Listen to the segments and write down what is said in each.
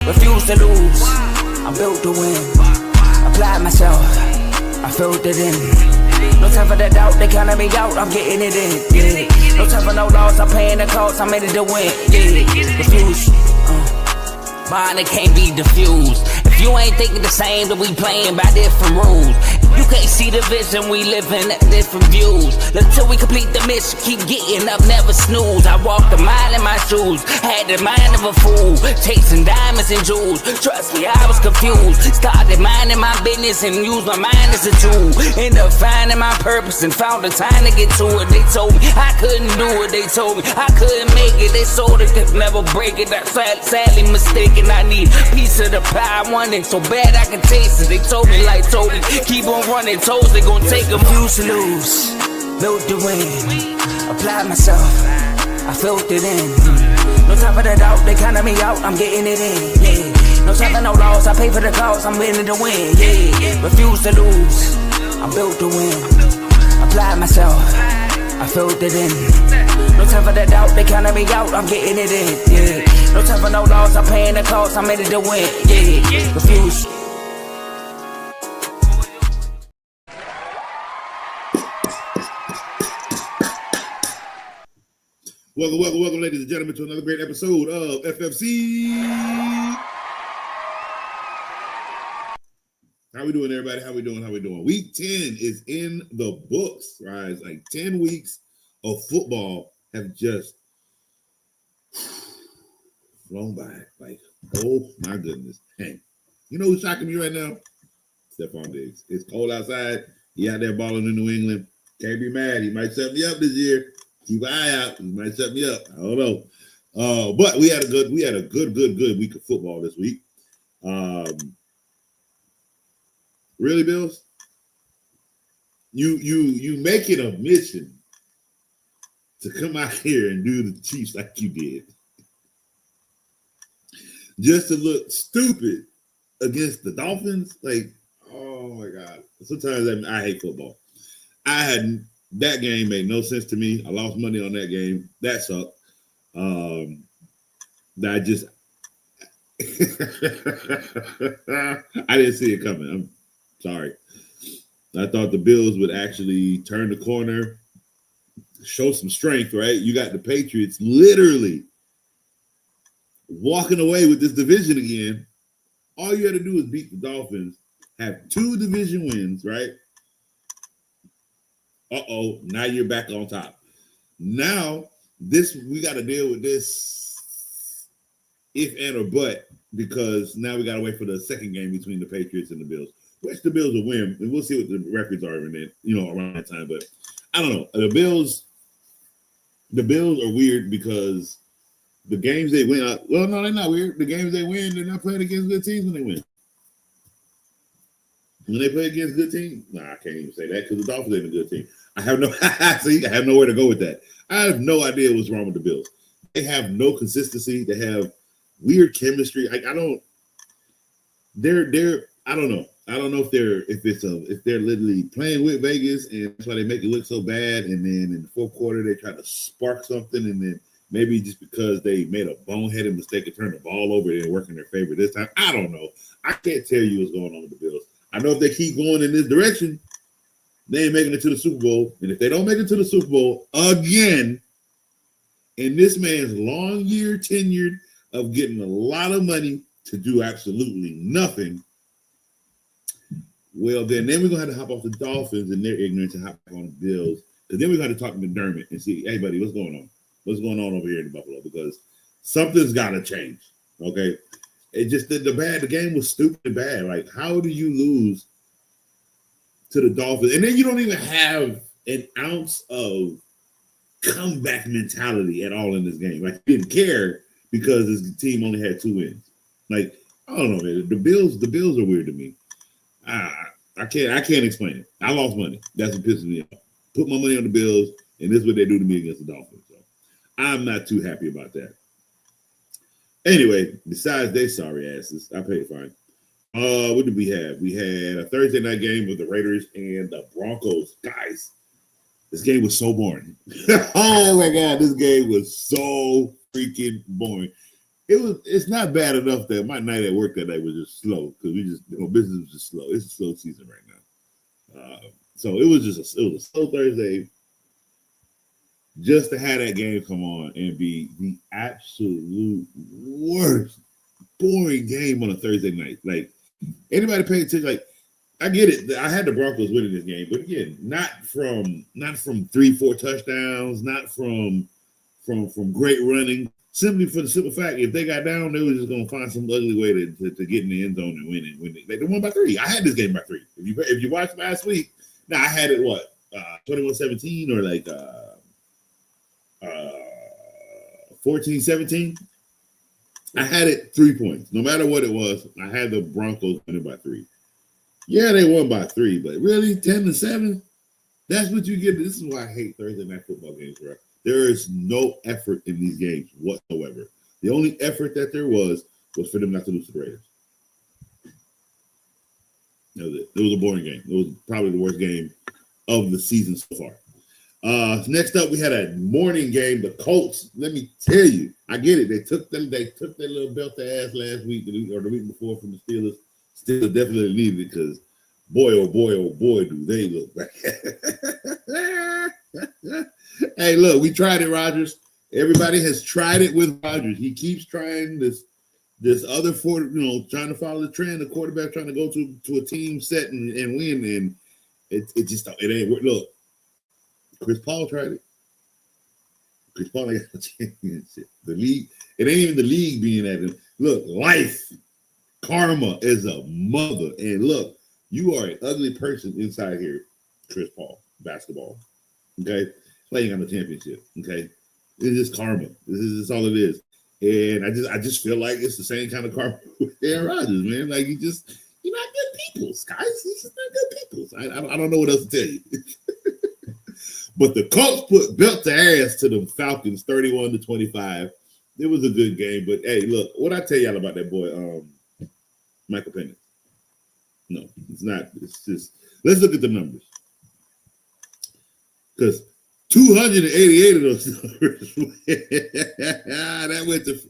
refuse to lose. I'm built to win. Apply myself, I filled it in. No time for the doubt, they counting me out, I'm getting it in. Yeah. No time for no loss, I'm paying the cost, I'm in it to win. Yeah. Refuse. Mine, it can't be diffused. If you ain't thinking the same, then we playing by different rules. You can't see the vision, we living at different views. Until we complete the mission, keep getting up, never snooze. I walked a mile in my shoes, had the mind of a fool, chasing diamonds and jewels. Trust me, I was confused. Started minding my business and used my mind as a tool. Ended up finding my purpose and found the time to get to it. They told me I couldn't do it, they told me I couldn't make it. They sold it, could never break it. That's sadly mistaken. I need a piece of the pie, I want it so bad I can taste it. They told me like told me, keep on running toes, they gon' take them. Refuse to lose, built to win. Apply myself, I filled it in. No time for the doubt, they counting me out, I'm getting it in. Yeah. No time for no loss, I pay for the cost, I'm winning to win. Yeah. Refuse to lose, I'm built to win. Apply myself, I filled it in. No time for the doubt, they counting me out, I'm getting it in. Yeah. No time for no loss, I'm paying the cost, I'm in it to win. Yeah. Refuse. Welcome, ladies and gentlemen, to another great episode of FFC. How we doing, everybody? How we doing? Week 10 is in the books, right? It's like 10 weeks of football have just flown by. Like, oh my goodness. Hey, you know who's shocking me right now? Stephon Diggs. It's cold outside. He out there balling in New England. Can't be mad. He might set me up this year. Keep an eye out. He might set me up. I don't know. But we had a good week of football this week. Really, Bills? You make it a mission to come out here and do the Chiefs like you did. Just to look stupid against the Dolphins. Like, oh my God. Sometimes I hate football. That game made no sense to me. I lost money on that game. That sucked. I didn't see it coming. I'm sorry. I thought the Bills would actually turn the corner, show some strength, right? You got the Patriots literally walking away with this division again. All you had to do is beat the Dolphins, have 2 division wins, right? Now you're back on top. Now, we got to deal with this if and or but, because now we got to wait for the second game between the Patriots and the Bills, which the Bills will win, and we'll see what the records are in it, around that time. But I don't know. The Bills are weird because the games they win. Well, no, they're not weird. The games they win, they're not playing against good teams when they win. When they play against good teams, I can't even say that because the Dolphins ain't a good team. I have nowhere to go with that. I have no idea what's wrong with the Bills. They have no consistency. They have weird chemistry. I don't know. I don't know if they're literally playing with Vegas and that's why they make it look so bad. And then in the fourth quarter they try to spark something, and then maybe just because they made a boneheaded mistake and turned the ball over, it didn't work in their favor this time. I don't know. I can't tell you what's going on with the Bills. I know if they keep going in this direction, they ain't making it to the Super Bowl. And if they don't make it to the Super Bowl again, in this man's long year tenured of getting a lot of money to do absolutely nothing, well, then we're going to have to hop off the Dolphins and their ignorance and hop on the Bills. Because then we're going to talk to McDermott and see, hey, buddy, what's going on? What's going on over here in Buffalo? Because something's got to change, okay? It just the game was stupid bad. Like, how do you lose to the Dolphins? And then you don't even have an ounce of comeback mentality at all in this game. Like, you didn't care because this team only had 2 wins. Like, I don't know, man. The Bills are weird to me. I can't explain it. I lost money. That's what pisses me off. Put my money on the Bills, and this is what they do to me against the Dolphins. So I'm not too happy about that. Anyway, besides they sorry asses, I paid fine. What did we have? We had a Thursday night game with the Raiders and the Broncos. Guys, this game was so boring. Oh my God, this game was so freaking boring. It's not bad enough that my night at work that night was just slow because business was just slow. It's a slow season right now. So it was a slow Thursday. Just to have that game come on and be the absolute worst, boring game on a Thursday night. Like, anybody paying attention, like, I get it. I had the Broncos winning this game, but again, not from 3-4 touchdowns, not from great running. Simply for the simple fact, if they got down, they were just gonna find some ugly way to get in the end zone and win it. They won by 3. I had this game by 3. If you watched last week, now I had it 21-17 or like 14-17. I had it 3 points. No matter what it was, I had the Broncos winning by 3. Yeah, they won by 3, but really 10-7. That's what you get. This is why I hate Thursday night football games, bro. There is no effort in these games whatsoever. The only effort that there was for them not to lose to the Raiders. That was it. It was a boring game. It was probably the worst game of the season so far. Next up, we had a morning game. The Colts. Let me tell you, I get it. They took their little belt to ass last week or the week before from the Steelers. Steelers definitely needed it because boy, oh boy, do they look bad. Hey, look, we tried it, Rodgers. Everybody has tried it with Rodgers. He keeps trying this other trying to follow the trend. The quarterback trying to go to a team set and win, and it ain't work. Look. Chris Paul tried it. Chris Paul ain't got a championship. The league, it ain't even the league being at it. Look, life, karma is a mother. And look, you are an ugly person inside here, Chris Paul, basketball. Okay? Playing on the championship. Okay? It's just karma. This is all it is. And I just feel like it's the same kind of karma with Aaron Rodgers, man. Like you're not good people, guys. He's just not good people. I don't know what else to tell you. But the Colts put belt to ass to the Falcons 31-25. It was a good game. But hey, look, what I tell y'all about that boy, Michael Penix. No, it's not. It's just let's look at the numbers. Because 288 of those numbers that went to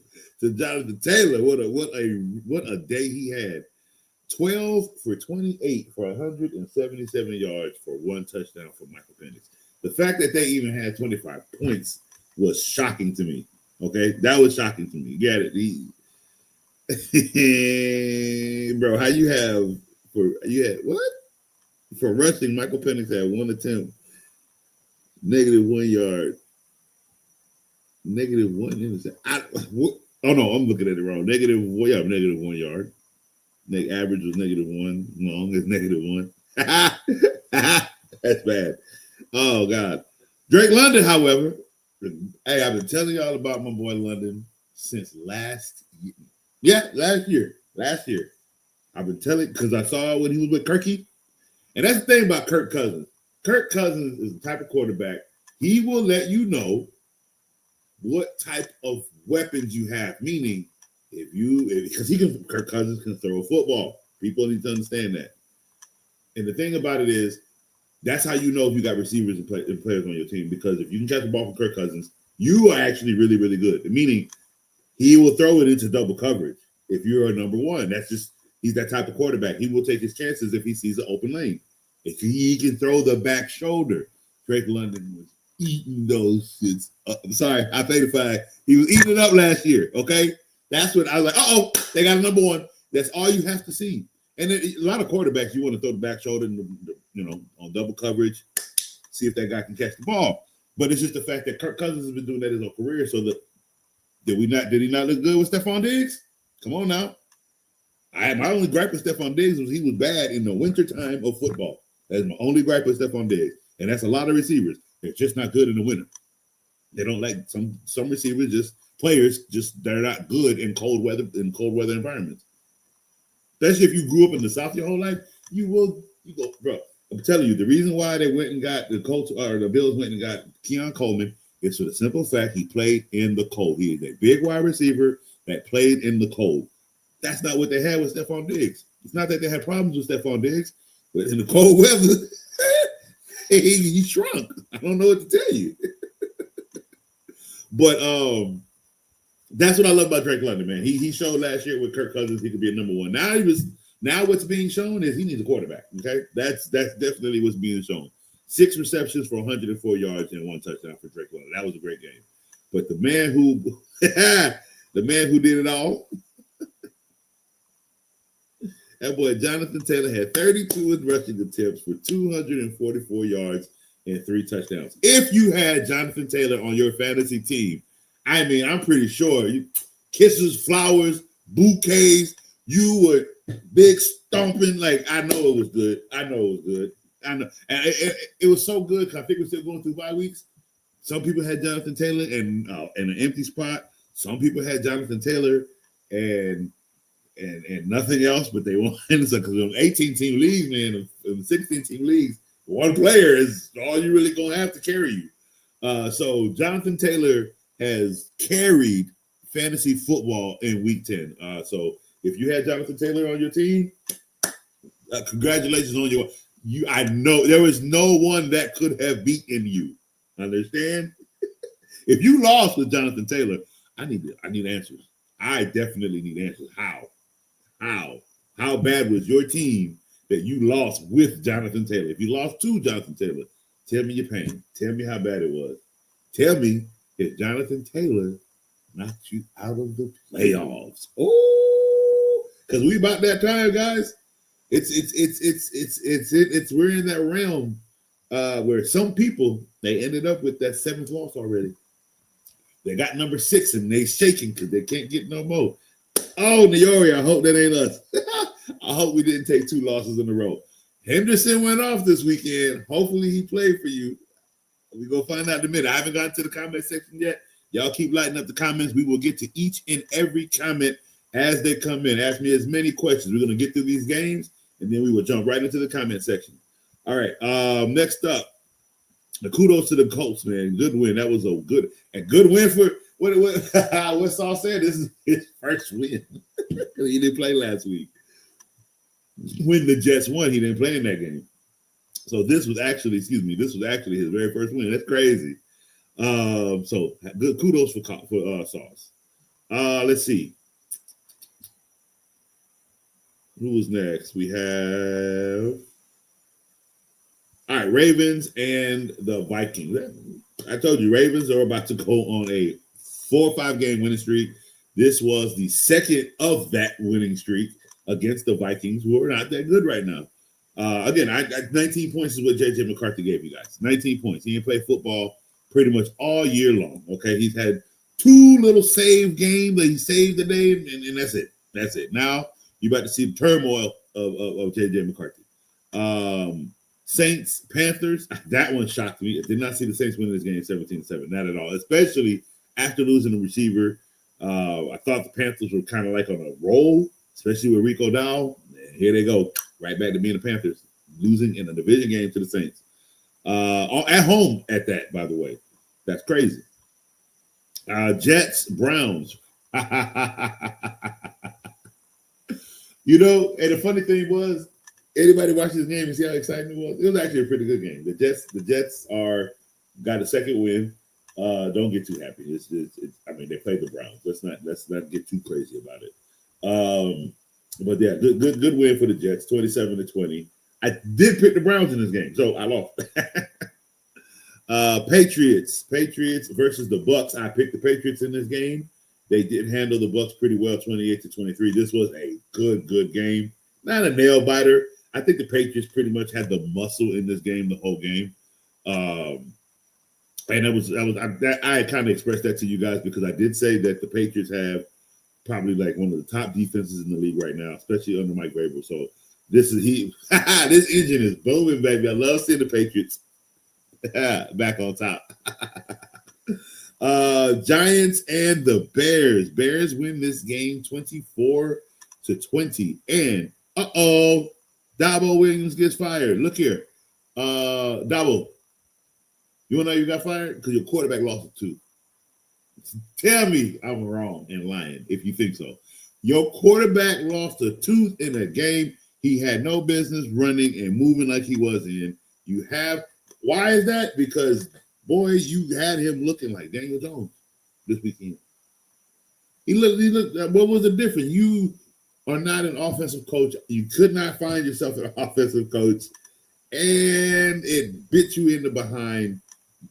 Jonathan Taylor. What a day he had. 12 for 28 for 177 yards for 1 touchdown for Michael Penix. The fact that they even had 25 points was shocking to me. Okay, that was shocking to me. You get it, bro? How you had what for rushing? Michael Penix had 1 attempt, -1 yard, -1 intercept. Oh no, I'm looking at it wrong. -1 yard. Average was -1. Long is -1. That's bad. Oh, God. Drake London, however, hey, I've been telling y'all about my boy London since last year. Yeah, last year. I've been telling because I saw when he was with Kirky. And that's the thing about Kirk Cousins. Kirk Cousins is the type of quarterback, he will let you know what type of weapons you have. Meaning, because Kirk Cousins can throw a football. People need to understand that. And the thing about it is, that's how you know if you got receivers and players on your team. Because if you can catch the ball from Kirk Cousins, you are actually really, really good. Meaning, he will throw it into double coverage if you're a number one. He's that type of quarterback. He will take his chances if he sees an open lane. If he can throw the back shoulder, Drake London was eating those shits up. I'm sorry, I paid the fine. He was eating it up last year, okay? That's what I was like, they got a number one. That's all you have to see. And a lot of quarterbacks, you want to throw the back shoulder, on double coverage, see if that guy can catch the ball. But it's just the fact that Kirk Cousins has been doing that his whole career. So did he not look good with Stephon Diggs? Come on now. My only gripe with Stephon Diggs was he was bad in the wintertime of football. That's my only gripe with Stephon Diggs. And that's a lot of receivers. They're just not good in the winter. They don't like some receivers, they're not good in cold weather environments. Especially if you grew up in the South your whole life, you go, bro. I'm telling you, the reason why they went and got the Colts or the Bills went and got Keon Coleman is for the simple fact he played in the cold. He is a big wide receiver that played in the cold. That's not what they had with Stephon Diggs. It's not that they had problems with Stephon Diggs, but in the cold weather, he shrunk. I don't know what to tell you. But That's what I love about Drake London, man. He showed last year with Kirk Cousins he could be a number one. Now what's being shown is he needs a quarterback. Okay, that's definitely what's being shown. 6 receptions for 104 yards and 1 touchdown for Drake London. That was a great game. But the man who did it all, that boy Jonathan Taylor had 32 rushing attempts for 244 yards and 3 touchdowns. If you had Jonathan Taylor on your fantasy team, I mean, I'm pretty sure kisses, flowers, bouquets, you were big stomping. Like, I know it was good. I know. And it was so good because I think we're still going through bye weeks. Some people had Jonathan Taylor and an empty spot. Some people had Jonathan Taylor and nothing else, but they won. So because in 18-team leagues, man, in 16-team leagues, one player is all you really gonna have to carry you. So Jonathan Taylor has carried fantasy football in week 10. So if you had Jonathan Taylor on your team, congratulations on you. I know there was no one that could have beaten you. Understand? If you lost with Jonathan Taylor, I need answers. I definitely need answers. How bad was your team that you lost with Jonathan Taylor? If you lost to Jonathan Taylor, tell me your pain. Tell me how bad it was. Tell me if Jonathan Taylor knocked you out of the playoffs. Oh, because we about that time, guys. It's we're in that realm where some people they ended up with that 7th loss already. They got number 6 and they shaking because they can't get no more. Oh, Niori, I hope that ain't us. I hope we didn't take 2 losses in a row. Henderson went off this weekend. Hopefully he played for you. We're going to find out in a minute. I haven't gotten to the comment section yet. Y'all keep lighting up the comments. We will get to each and every comment as they come in. Ask me as many questions. We're going to get through these games, and then we will jump right into the comment section. All right, next up, the kudos to the Colts, man. Good win. That was a good win for what Saul said. This is his first win. He didn't play last week. When the Jets won, he didn't play in that game. So this was actually his very first win. That's crazy. So good kudos for Sauce. Let's see. Who was next? We have Ravens and the Vikings. I told you Ravens are about to go on a 4 or 5 game winning streak. This was the second of that winning streak against the Vikings, who are not that good right now. Again, 19 points is what J.J. McCarthy gave you guys. 19 points. He didn't play football pretty much all year long. Okay, he's had 2 little save games that he saved the day, and that's it. That's it. Now you're about to see the turmoil of J.J. McCarthy. Saints, Panthers, that one shocked me. I did not see the Saints win this game 17-7. Not at all, especially after losing the receiver. I thought the Panthers were kind of like on a roll, especially with Rico Dowd. Here they go, right back to being the Panthers, losing in a division game to the Saints. At home at that, by the way. That's crazy. Jets, Browns. You know, and the funny thing was, anybody watch this game and see how exciting it was? It was actually a pretty good game. The Jets got a second win. Don't get too happy. It's I mean, they played the Browns. Let's not get too crazy about it. But yeah, good win for the Jets, 27-20. I did pick the Browns in this game, so I lost. Patriots versus the Bucks. I picked the Patriots in this game. They did handle the Bucks pretty well, 28-23. This was a good game. Not a nail biter. I think the Patriots pretty much had the muscle in this game the whole game. And I kind of expressed that to you guys because I did say that the Patriots have probably like one of the top defenses in the league right now, especially under Mike Vrabel. So this engine is booming, baby. I love seeing the Patriots back on top. Giants and the Bears. Bears win this game 24-20. And Dabo Williams gets fired. Look here. Dabo, you want to know you got fired? Because your quarterback lost a tooth. Tell me I'm wrong and lying if you think so. Your quarterback lost a tooth in a game he had no business running and moving like he was in. Why is that? Because, boy, you had him looking like Daniel Jones this weekend. He looked. What was the difference? You are not an offensive coach. You could not find yourself an offensive coach, and it bit you in the behind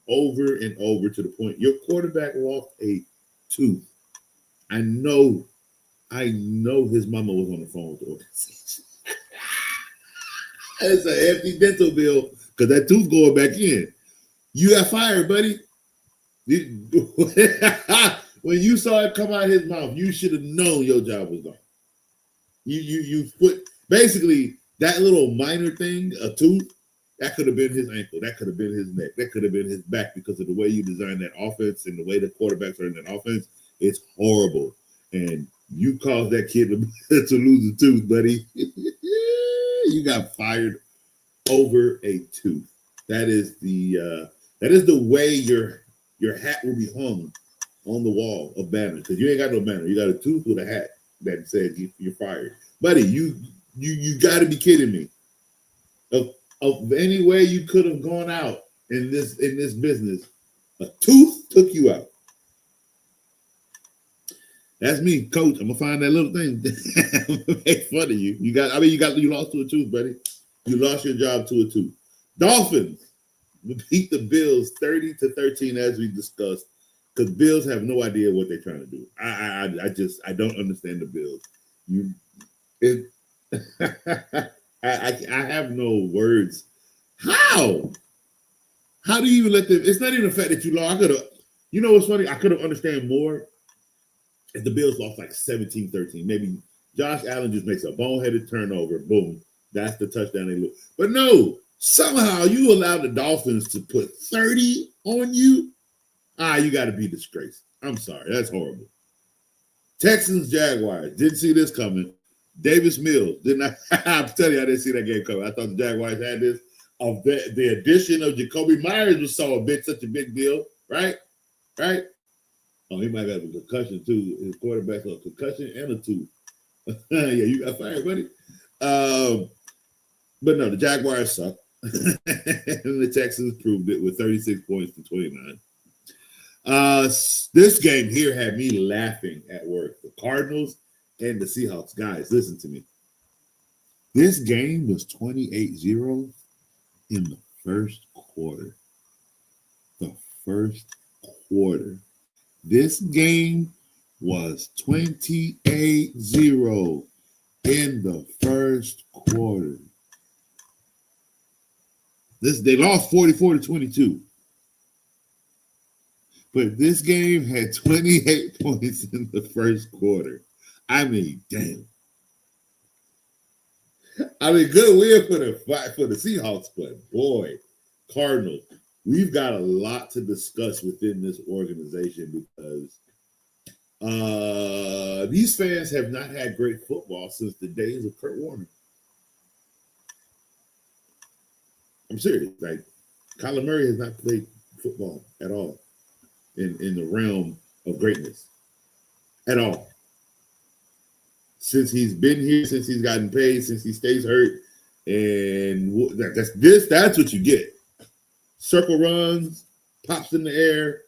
over and over to the point your quarterback lost a tooth. I know his mama was on the phone with the organization. It's a hefty dental bill because that tooth going back in. You got fired, buddy. When you saw it come out of his mouth, you should have known your job was gone. You put basically that little minor thing, a tooth, that could have been his ankle, that could have been his neck, that could have been his back because of the way you designed that offense and the way the quarterbacks are in that offense. It's horrible. And you caused that kid to lose a tooth, buddy. You got fired over a tooth. That is the way your hat will be hung on the wall of banner, because you ain't got no banner. You got a tooth with a hat that said you're fired, buddy. You got to be kidding me. Of any way you could have gone out in this business, a tooth took you out. That's me, coach. I'm gonna find that little thing. Make fun of you. You lost to a tooth, buddy. You lost your job to a tooth. Dolphins beat the Bills 30-13, as we discussed, because Bills have no idea what they're trying to do. I don't understand the Bills. I have no words. How do you even let them? It's not even the fact that you lost. You know what's funny? I could have understand more if the Bills lost like 17-13. Maybe Josh Allen just makes a boneheaded turnover. Boom. That's the touchdown they lose. But no, somehow you allowed the Dolphins to put 30 on you. You got to be disgraced. I'm sorry. That's horrible. Texans, Jaguars. Didn't see this coming. Davis Mills. I'm telling you, I didn't see that game coming. I thought the Jaguars had this. The addition of Jacoby Myers was such a big deal, right? Right? Oh, he might have a concussion too. His quarterback got a concussion and a tooth. Yeah, you got fired, buddy. But no, the Jaguars suck. And the Texans proved it with 36 points to 29. This game here had me laughing at work. The Cardinals and the Seahawks. Guys, listen to me. This game was 28-0 in the first quarter. The first quarter. This game was 28-0 in the first quarter. They lost 44-22. But this game had 28 points in the first quarter. I mean, damn. I mean, good win for the Seahawks, but boy, Cardinals, we've got a lot to discuss within this organization because these fans have not had great football since the days of Kurt Warner. I'm serious. Like, Kyler Murray has not played football at all in the realm of greatness at all. Since he's been here, since he's gotten paid, since he stays hurt, and that's what you get. Circle runs, pops in the air,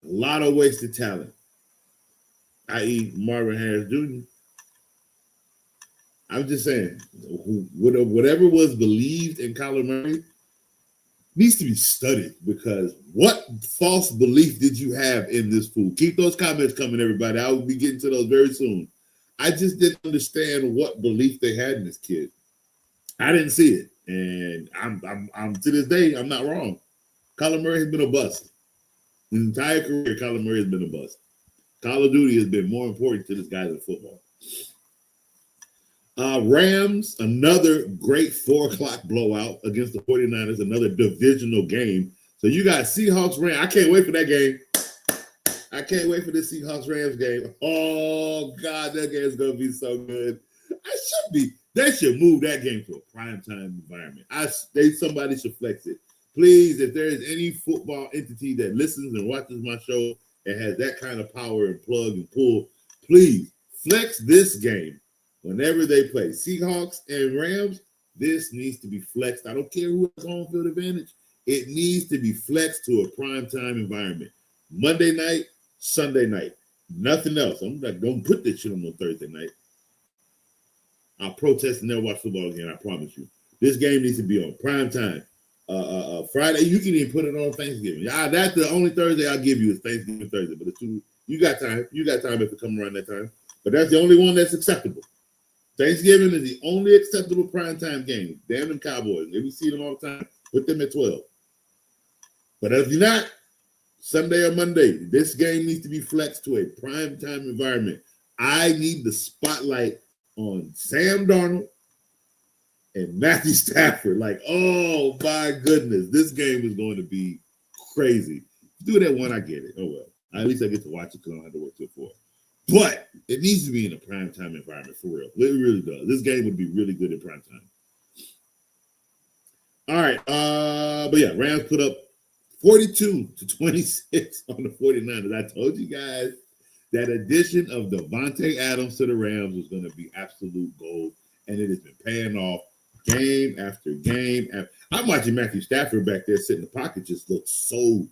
a lot of wasted talent, i.e. Marvin Harris Jr. I'm just saying, whatever was believed in Kyler Murray needs to be studied, because what false belief did you have in this fool? Keep those comments coming, everybody. I will be getting to those very soon. I just didn't understand what belief they had in this kid. I didn't see it, and I'm to this day, I'm not wrong. Kyler Murray has been a bust. His entire career, Kyler Murray has been a bust. Call of Duty has been more important to this guy than football. Rams, another great 4:00 blowout against the 49ers, another divisional game. So you got Seahawks, Rams. I can't wait for that game. I can't wait for this Seahawks Rams game. Oh, God, that game is going to be so good. They should move that game to a primetime environment. Somebody should flex it. Please, if there is any football entity that listens and watches my show and has that kind of power and plug and pull, please flex this game. Whenever they play Seahawks and Rams, this needs to be flexed. I don't care who has home field advantage. It needs to be flexed to a primetime environment. Monday night, Sunday night. Nothing else. I'm like, don't put this shit on no Thursday night. I'll protest and never watch football again. I promise you. This game needs to be on prime time. Friday, you can even put it on Thanksgiving. That's the only Thursday I'll give you is Thanksgiving Thursday. But you got time. You got time if it comes around that time. But that's the only one that's acceptable. Thanksgiving is the only acceptable primetime game. Damn them Cowboys. If we see them all the time, put them at 12. But if you're not, Sunday or Monday, this game needs to be flexed to a primetime environment. I need the spotlight on Sam Darnold and Matthew Stafford. Like, oh my goodness, this game is going to be crazy. Do that one, I get it. Oh well. At least I get to watch it because I don't have to work till 4. But it needs to be in a primetime environment for real. It really does. This game would be really good in primetime. All right. But yeah, Rams put up 42-26 on the 49ers. I told you guys that addition of Devontae Adams to the Rams was going to be absolute gold, and it has been paying off game after game. I'm watching Matthew Stafford back there sit in the pocket just look so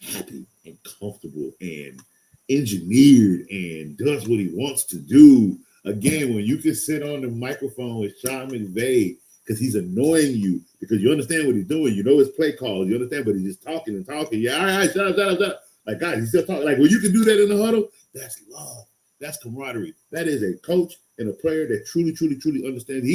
happy and comfortable and engineered and does what he wants to do. Again, when you can sit on the microphone with Sean McVay because he's annoying you because you understand what he's doing. You know his play calls. You understand, but he's just talking and talking. Yeah, all right, shut up. Like, guys, he's still talking. Like, when you can do that in the huddle, that's love. That's camaraderie. That is a coach and a player that truly, truly, truly understands.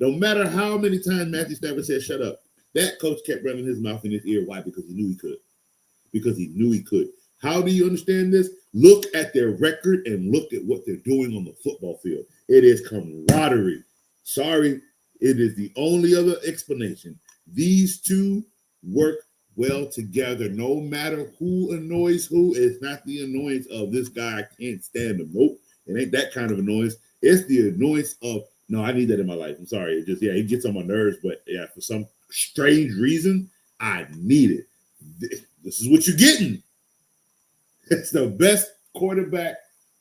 No matter how many times Matthew Stafford said, shut up, that coach kept running his mouth in his ear. Why? Because he knew he could. How do you understand this? Look at their record and look at what they're doing on the football field. It is camaraderie. Sorry, it is the only other explanation. These two work well together. No matter who annoys who, it's not the annoyance of this guy, I can't stand him. Nope, it ain't that kind of annoyance. It's the annoyance of, no, I need that in my life. I'm sorry. It just, he gets on my nerves, but yeah, for some strange reason, I need it. This is what you're getting. It's the best quarterback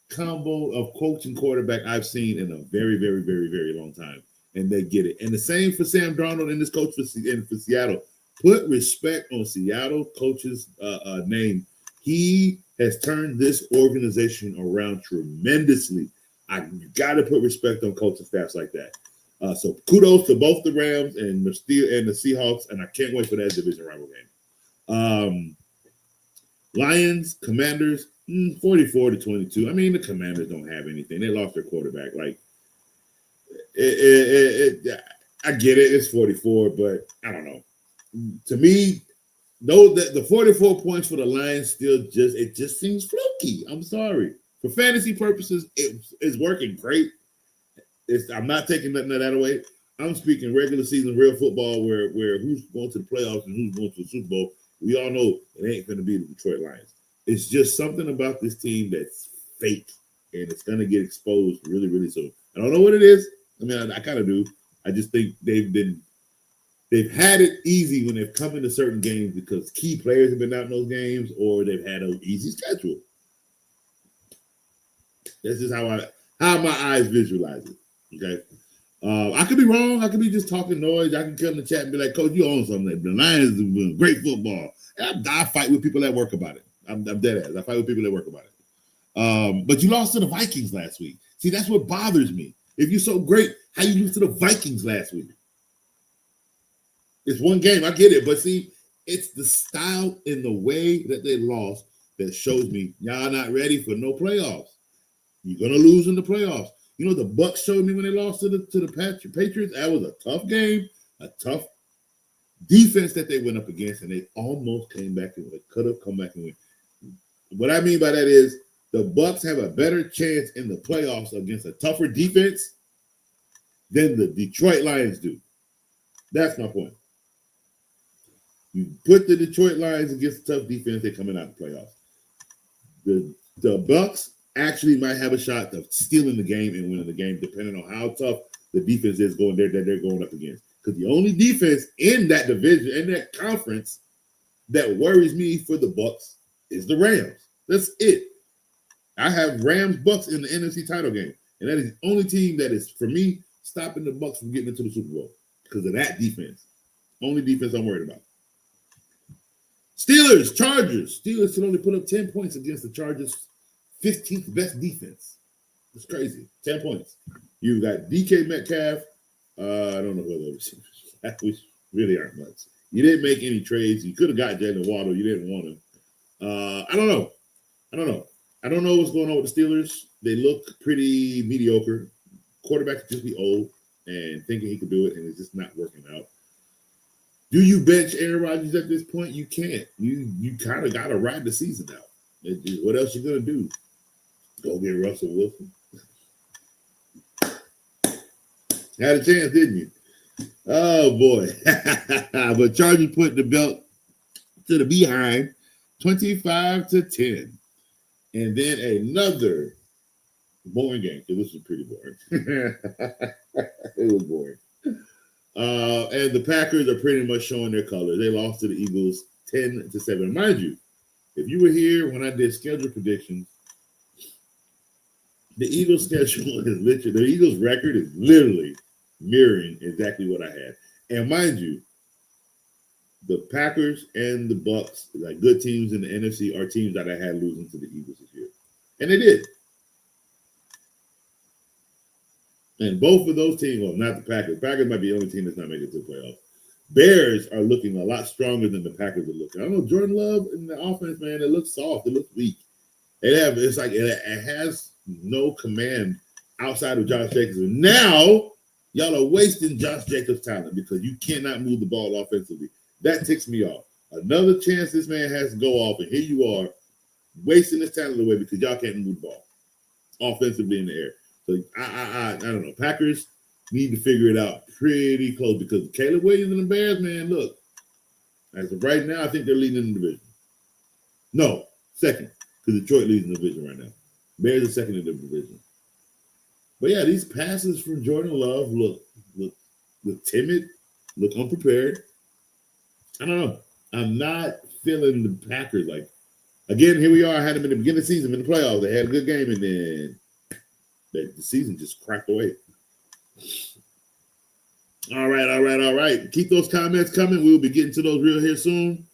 combo of coach and quarterback I've seen in a very, very, very, very long time. And they get it. And the same for Sam Darnold and this coach for Seattle. Put respect on Seattle coach's name. He has turned this organization around tremendously. You got to put respect on coaching staffs like that. So kudos to both the Rams and the Seahawks, and I can't wait for that division rival game. Lions, Commanders, 44-22. I mean, the Commanders don't have anything. They lost their quarterback. Like, I get it. It's 44, but I don't know. To me, though, the 44 points for the Lions it just seems fluky. I'm sorry. For fantasy purposes, it's working great. I'm not taking nothing of that away. I'm speaking regular season, real football, where who's going to the playoffs and who's going to the Super Bowl. We all know it ain't going to be the Detroit Lions. It's just something about this team that's fake, and it's going to get exposed really, really soon. I don't know what it is. I mean, I kind of do. I just think they've had it easy when they've come into certain games because key players have been out in those games, or they've had an easy schedule. That's just how my eyes visualize it. Okay. I could be wrong. I could be just talking noise. I can come in the chat and be like, Coach, you own something. The Lions are doing great football. I fight with people at work about it. I'm dead ass. I fight with people at work about it. But you lost to the Vikings last week. See, that's what bothers me. If you're so great, how you lose to the Vikings last week? It's one game. I get it. But see, it's the style and the way that they lost that shows me y'all not ready for no playoffs. You're going to lose in the playoffs. You know, the Bucs showed me when they lost to the Patriots. That was a tough game, a tough defense that they went up against, and they almost came back and they could have come back and win. What I mean by that is the Bucs have a better chance in the playoffs against a tougher defense than the Detroit Lions do. That's my point. You put the Detroit Lions against a tough defense, they're coming out in the playoffs. The Bucs actually might have a shot of stealing the game and winning the game, depending on how tough the defense is that they're going up against. Because the only defense in that division, in that conference, that worries me for the Bucs is the Rams. That's it. I have Rams Bucs in the NFC title game, and that is the only team that is, for me, stopping the Bucs from getting into the Super Bowl because of that defense. Only defense I'm worried about. Steelers, Chargers. Steelers can only put up 10 points against the Chargers 15th best defense. It's crazy. 10 points. You got DK Metcalf. I don't know who the receivers, which really aren't much. You didn't make any trades. You could have got Jalen Waddle. You didn't want him. I don't know. I don't know what's going on with the Steelers. They look pretty mediocre. Quarterback could just be old and thinking he could do it, and it's just not working out. Do you bench Aaron Rodgers at this point? You can't. You kind of got to ride the season out. What else you gonna do? Go get Russell Wilson. Had a chance, didn't you? Oh boy! But Chargers put the belt to the behind, 25-10, and then another boring game. Because this was pretty boring. It was boring. And the Packers are pretty much showing their colors. They lost to the Eagles 10-7. Mind you, if you were here when I did schedule predictions, the Eagles schedule is literally, the Eagles record is literally mirroring exactly what I had. And mind you, the Packers and the Bucks, like good teams in the NFC, are teams that I had losing to the Eagles this year. And they did. And both of those teams, well, not the Packers. Packers might be the only team that's not making it to the playoffs. Bears are looking a lot stronger than the Packers are looking. I don't know, Jordan Love in the offense, man, it looks soft. It looks weak. It's like it has no command outside of Josh Jacobs. And now, y'all are wasting Josh Jacobs' talent because you cannot move the ball offensively. That ticks me off. Another chance this man has to go off, and here you are wasting his talent away because y'all can't move the ball offensively in the air. So I don't know. Packers need to figure it out pretty close because Caleb Williams and the Bears, man, look. As of right now, I think they're leading in the division. No, second, because Detroit leads in the division right now. Bears are second in the division. But yeah, these passes from Jordan Love look timid, look unprepared. I don't know. I'm not feeling the Packers. Like, again, here we are. I had them in the beginning of the season, in the playoffs. They had a good game, and then the season just cracked away. All right. Keep those comments coming. We'll be getting to those real here soon.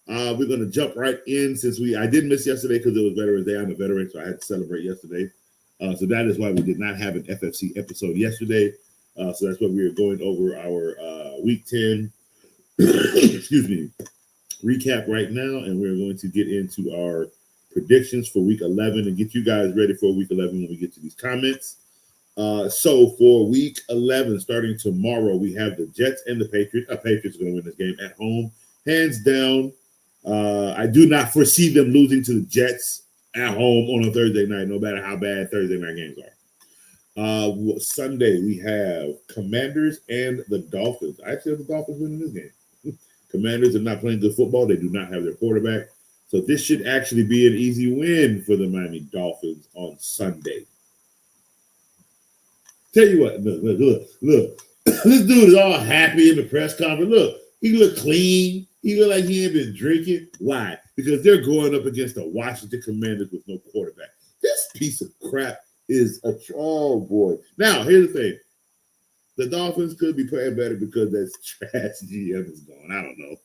We're going to jump right in since I did miss yesterday because it was Veterans Day. I'm a veteran, so I had to celebrate yesterday. So that is why we did not have an FFC episode yesterday. So that's why we are going over our Week 10 excuse me, recap right now, and we're going to get into our predictions for Week 11 and get you guys ready for Week 11 when we get to these comments. So for Week 11, starting tomorrow, we have the Jets and the Patriots. Patriots are going to win this game at home, hands down. I do not foresee them losing to the Jets at home on a Thursday night, no matter how bad Thursday night games are. Sunday, we have Commanders and the Dolphins. I actually have the Dolphins winning this game. Commanders are not playing good football. They do not have their quarterback. So this should actually be an easy win for the Miami Dolphins on Sunday. Tell you what, look. This dude is all happy in the press conference. Look, he looked clean. He looked like he ain't been drinking. Why? Because they're going up against the Washington Commanders with no quarterback. This piece of crap is oh boy. Now, here's the thing. The Dolphins could be playing better because that trash GM is gone. I don't know.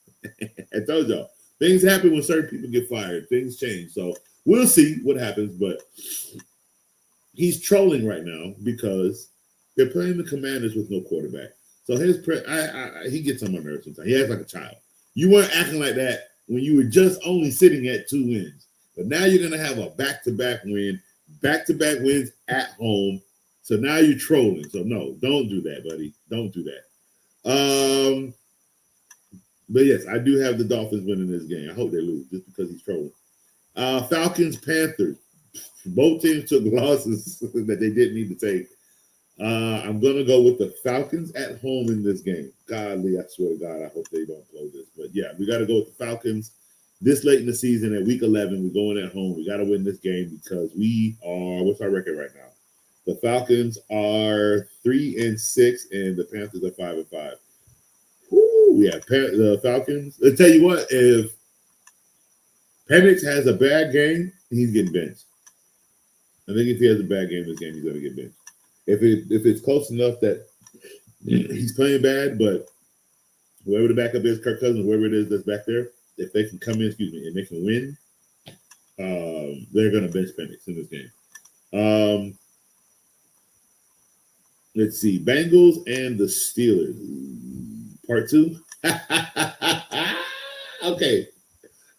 I told y'all, things happen when certain people get fired. Things change. So we'll see what happens, but he's trolling right now because they're playing the Commanders with no quarterback. So he gets on my nerves sometimes. He acts like a child. You weren't acting like that when you were just only sitting at 2 wins. But now you're going to have a back-to-back wins at home. So now you're trolling. So no, don't do that, buddy. Don't do that. But yes, I do have the Dolphins winning this game. I hope they lose just because he's trolling. Falcons, Panthers. Both teams took losses that they didn't need to take. I'm going to go with the Falcons at home in this game. Godly, I swear to God, I hope they don't blow this. But yeah, we got to go with the Falcons. This late in the season at Week 11, we're going at home. We got to win this game because we are, what's our record right now? The Falcons are 3-6, and the Panthers are 5-5. Woo, yeah, the Falcons. I'll tell you what, if Penix has a bad game, he's getting benched. I think if he has a bad game this game, he's going to get benched. If it's close enough that he's playing bad, but whoever the backup is, Kirk Cousins, whoever it is that's back there, if they can come in, and they can win, they're going to bench Penix in this game. Let's see. Bengals and the Steelers. Part 2. Okay.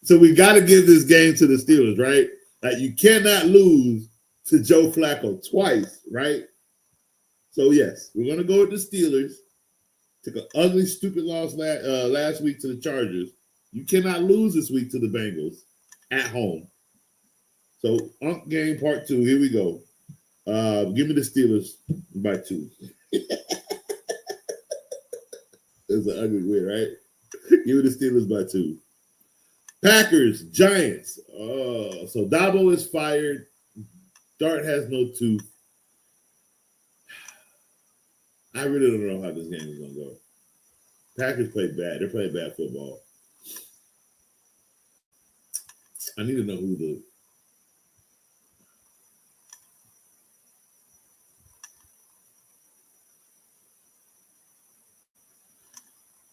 So we got to give this game to the Steelers, right? Like, you cannot lose to Joe Flacco twice, right? So, yes, we're going to go with the Steelers. Took an ugly, stupid loss last week to the Chargers. You cannot lose this week to the Bengals at home. So, Unk game part 2. Here we go. Give me the Steelers by 2. It's an ugly win, right? Give me the Steelers by 2. Packers, Giants. So Dabo is fired. Dart has no tooth. I really don't know how this game is going to go. Packers play bad. They're playing bad football. I need to know who the...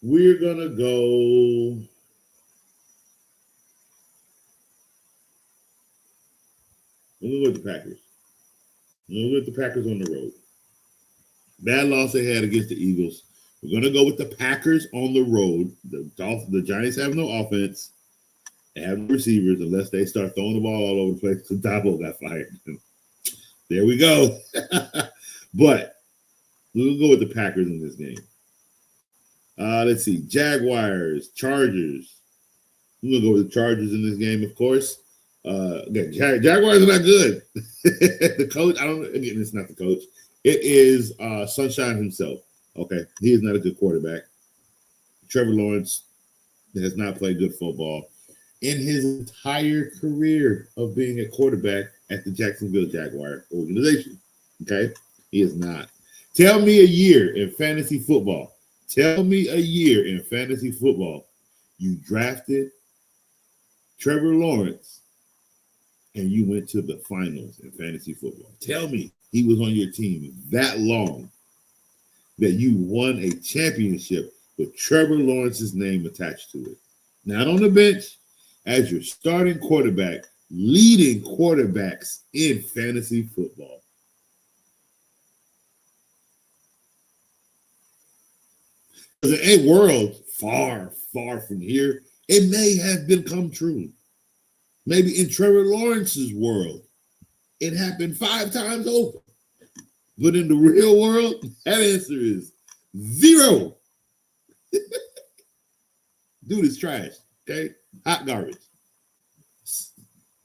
We're going to go... I'm going to go with the Packers. I'm going to go with the Packers on the road. Bad loss they had against the Eagles. We're going to go with the Packers on the road. The Giants have no offense. They have no receivers unless they start throwing the ball all over the place because Dabo got fired. There we go. But we'll go with the Packers in this game. Let's see. Jaguars, Chargers. I'm going to go with the Chargers in this game, of course. Again, Jaguars are not good. The coach, again, it's not the coach. It is Sunshine himself. Okay. He is not a good quarterback. Trevor Lawrence has not played good football in his entire career of being a quarterback at the Jacksonville Jaguar organization. Okay. He is not. Tell me a year in fantasy football. Tell me a year in fantasy football you drafted Trevor Lawrence and you went to the finals in fantasy football. Tell me he was on your team that long that you won a championship with Trevor Lawrence's name attached to it. Not on the bench, as your starting quarterback, leading quarterbacks in fantasy football. Because in a world far, far from here, it may have become true. Maybe in Trevor Lawrence's world, it happened 5 times over. But in the real world, that answer is 0. Dude is trash, okay? Hot garbage.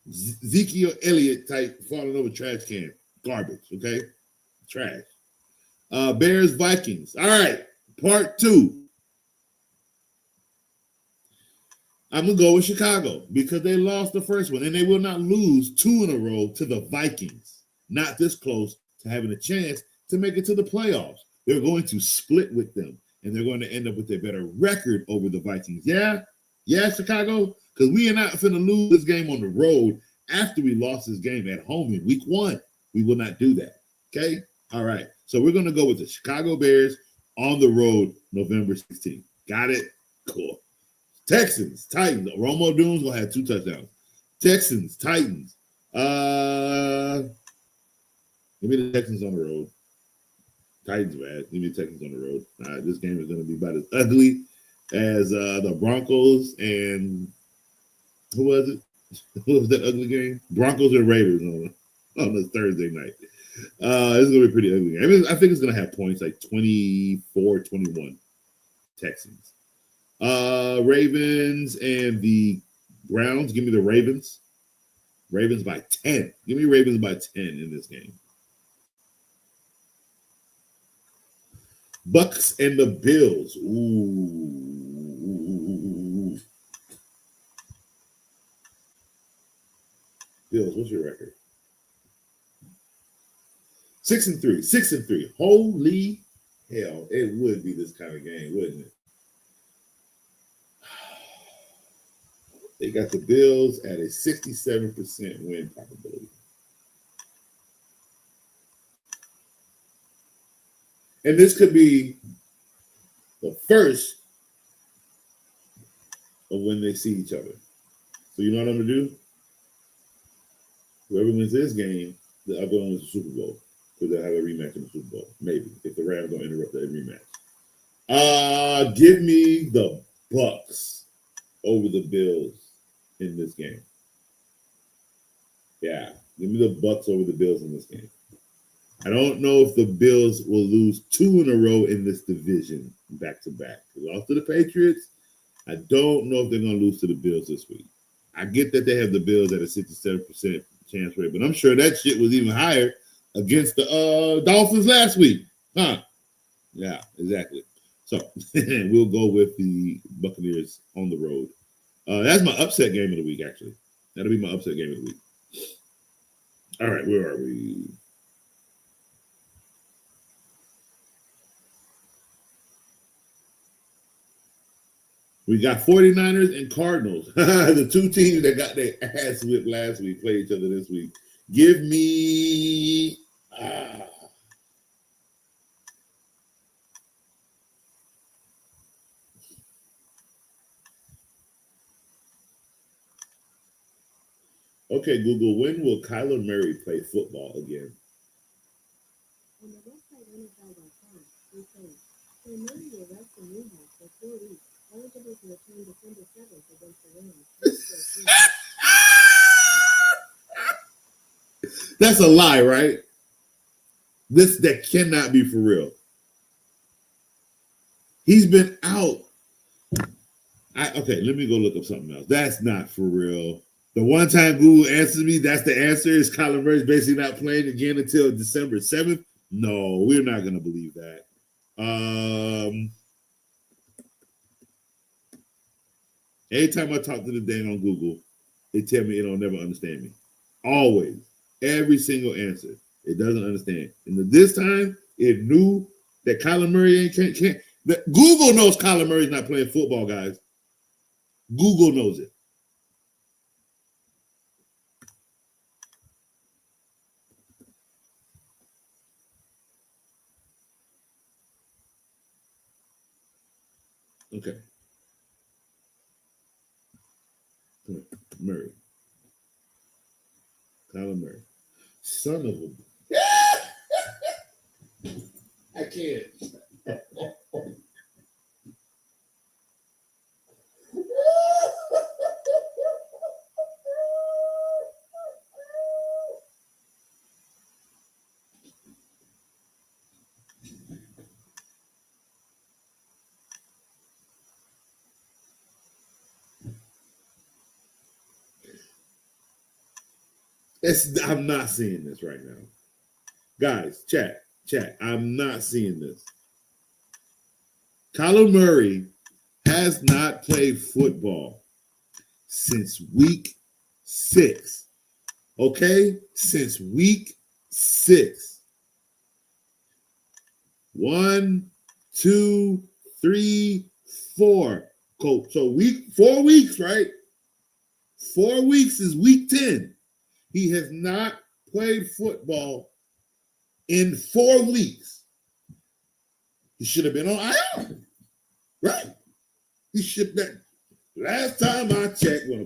Ezekiel Elliott type falling over trash can. Garbage, okay? Trash. Bears, Vikings. All right, part 2. I'm going to go with Chicago because they lost the first one, and they will not lose 2 in a row to the Vikings. Not this close to having a chance to make it to the playoffs. They're going to split with them, and they're going to end up with a better record over the Vikings. Yeah, Chicago, because we are not going to lose this game on the road after we lost this game at home in week 1. We will not do that, okay? All right, so we're going to go with the Chicago Bears on the road November 16th. Got it? Cool. Texans, Titans. Romo Dooms will have 2 touchdowns. Texans, Titans. Give me the Texans on the road. Titans bad. Give me the Texans on the road. This game is going to be about as ugly as the Broncos and who was it? Who was that ugly game? Broncos and Raiders on this Thursday night. It's going to be a pretty ugly game. I think it's going to have points like 24-21 Texans. Ravens and the Browns. Give me the Ravens. Ravens by 10. Give me Ravens by 10 in this game. Bucks and the Bills. Ooh. Bills, what's your record? 6-3. 6-3. Holy hell. It would be this kind of game, wouldn't it? They got the Bills at a 67% win probability. And this could be the first of when they see each other. So you know what I'm going to do? Whoever wins this game, the other one wins the Super Bowl. Because they'll have a rematch in the Super Bowl. Maybe. If the Rams don't interrupt that rematch. Give me the Bucks over the Bills in this game. Yeah. Give me the Bucks over the Bills in this game. I don't know if the Bills will lose 2 in a row in this division back to back. They lost to the Patriots. I don't know if they're going to lose to the Bills this week. I get that they have the Bills at a 67% chance rate, but I'm sure that shit was even higher against the Dolphins last week. Huh? Yeah, exactly. So we'll go with the Buccaneers on the road. That's my upset game of the week, actually. That'll be my upset game of the week. All right, where are we? We got 49ers and Cardinals. The two teams that got their ass whipped last week play each other this week. Give me... Okay, Google, when will Kyler Murray play football again? On the website NFL.com, we say, Kyler Murray will rest in rehab for 4 weeks, eligible to return December 7th against the Rams. That's a lie, right? That cannot be for real. He's been out. Okay, let me go look up something else. That's not for real. The one time Google answers me, that's the answer, is Kyler Murray's basically not playing again until December 7th. No, we're not going to believe that. Anytime I talk to the dang on Google, they tell me it don't never understand me. Always. Every single answer. It doesn't understand. And this time, it knew that Kyler Murray can't. Google knows Kyler Murray's not playing football, guys. Google knows it. Okay. Murray. Kyler Murray. Son of a... I can't. I'm not seeing this right now. Guys, chat. I'm not seeing this. Kyler Murray has not played football since week 6. Okay? Since week 6. 1, 2, 3, 4. Cool. So 4 weeks, right? 4 weeks is week 10. He has not played football in 4 weeks. He should have been on IR, right? He should have. Last time I checked, when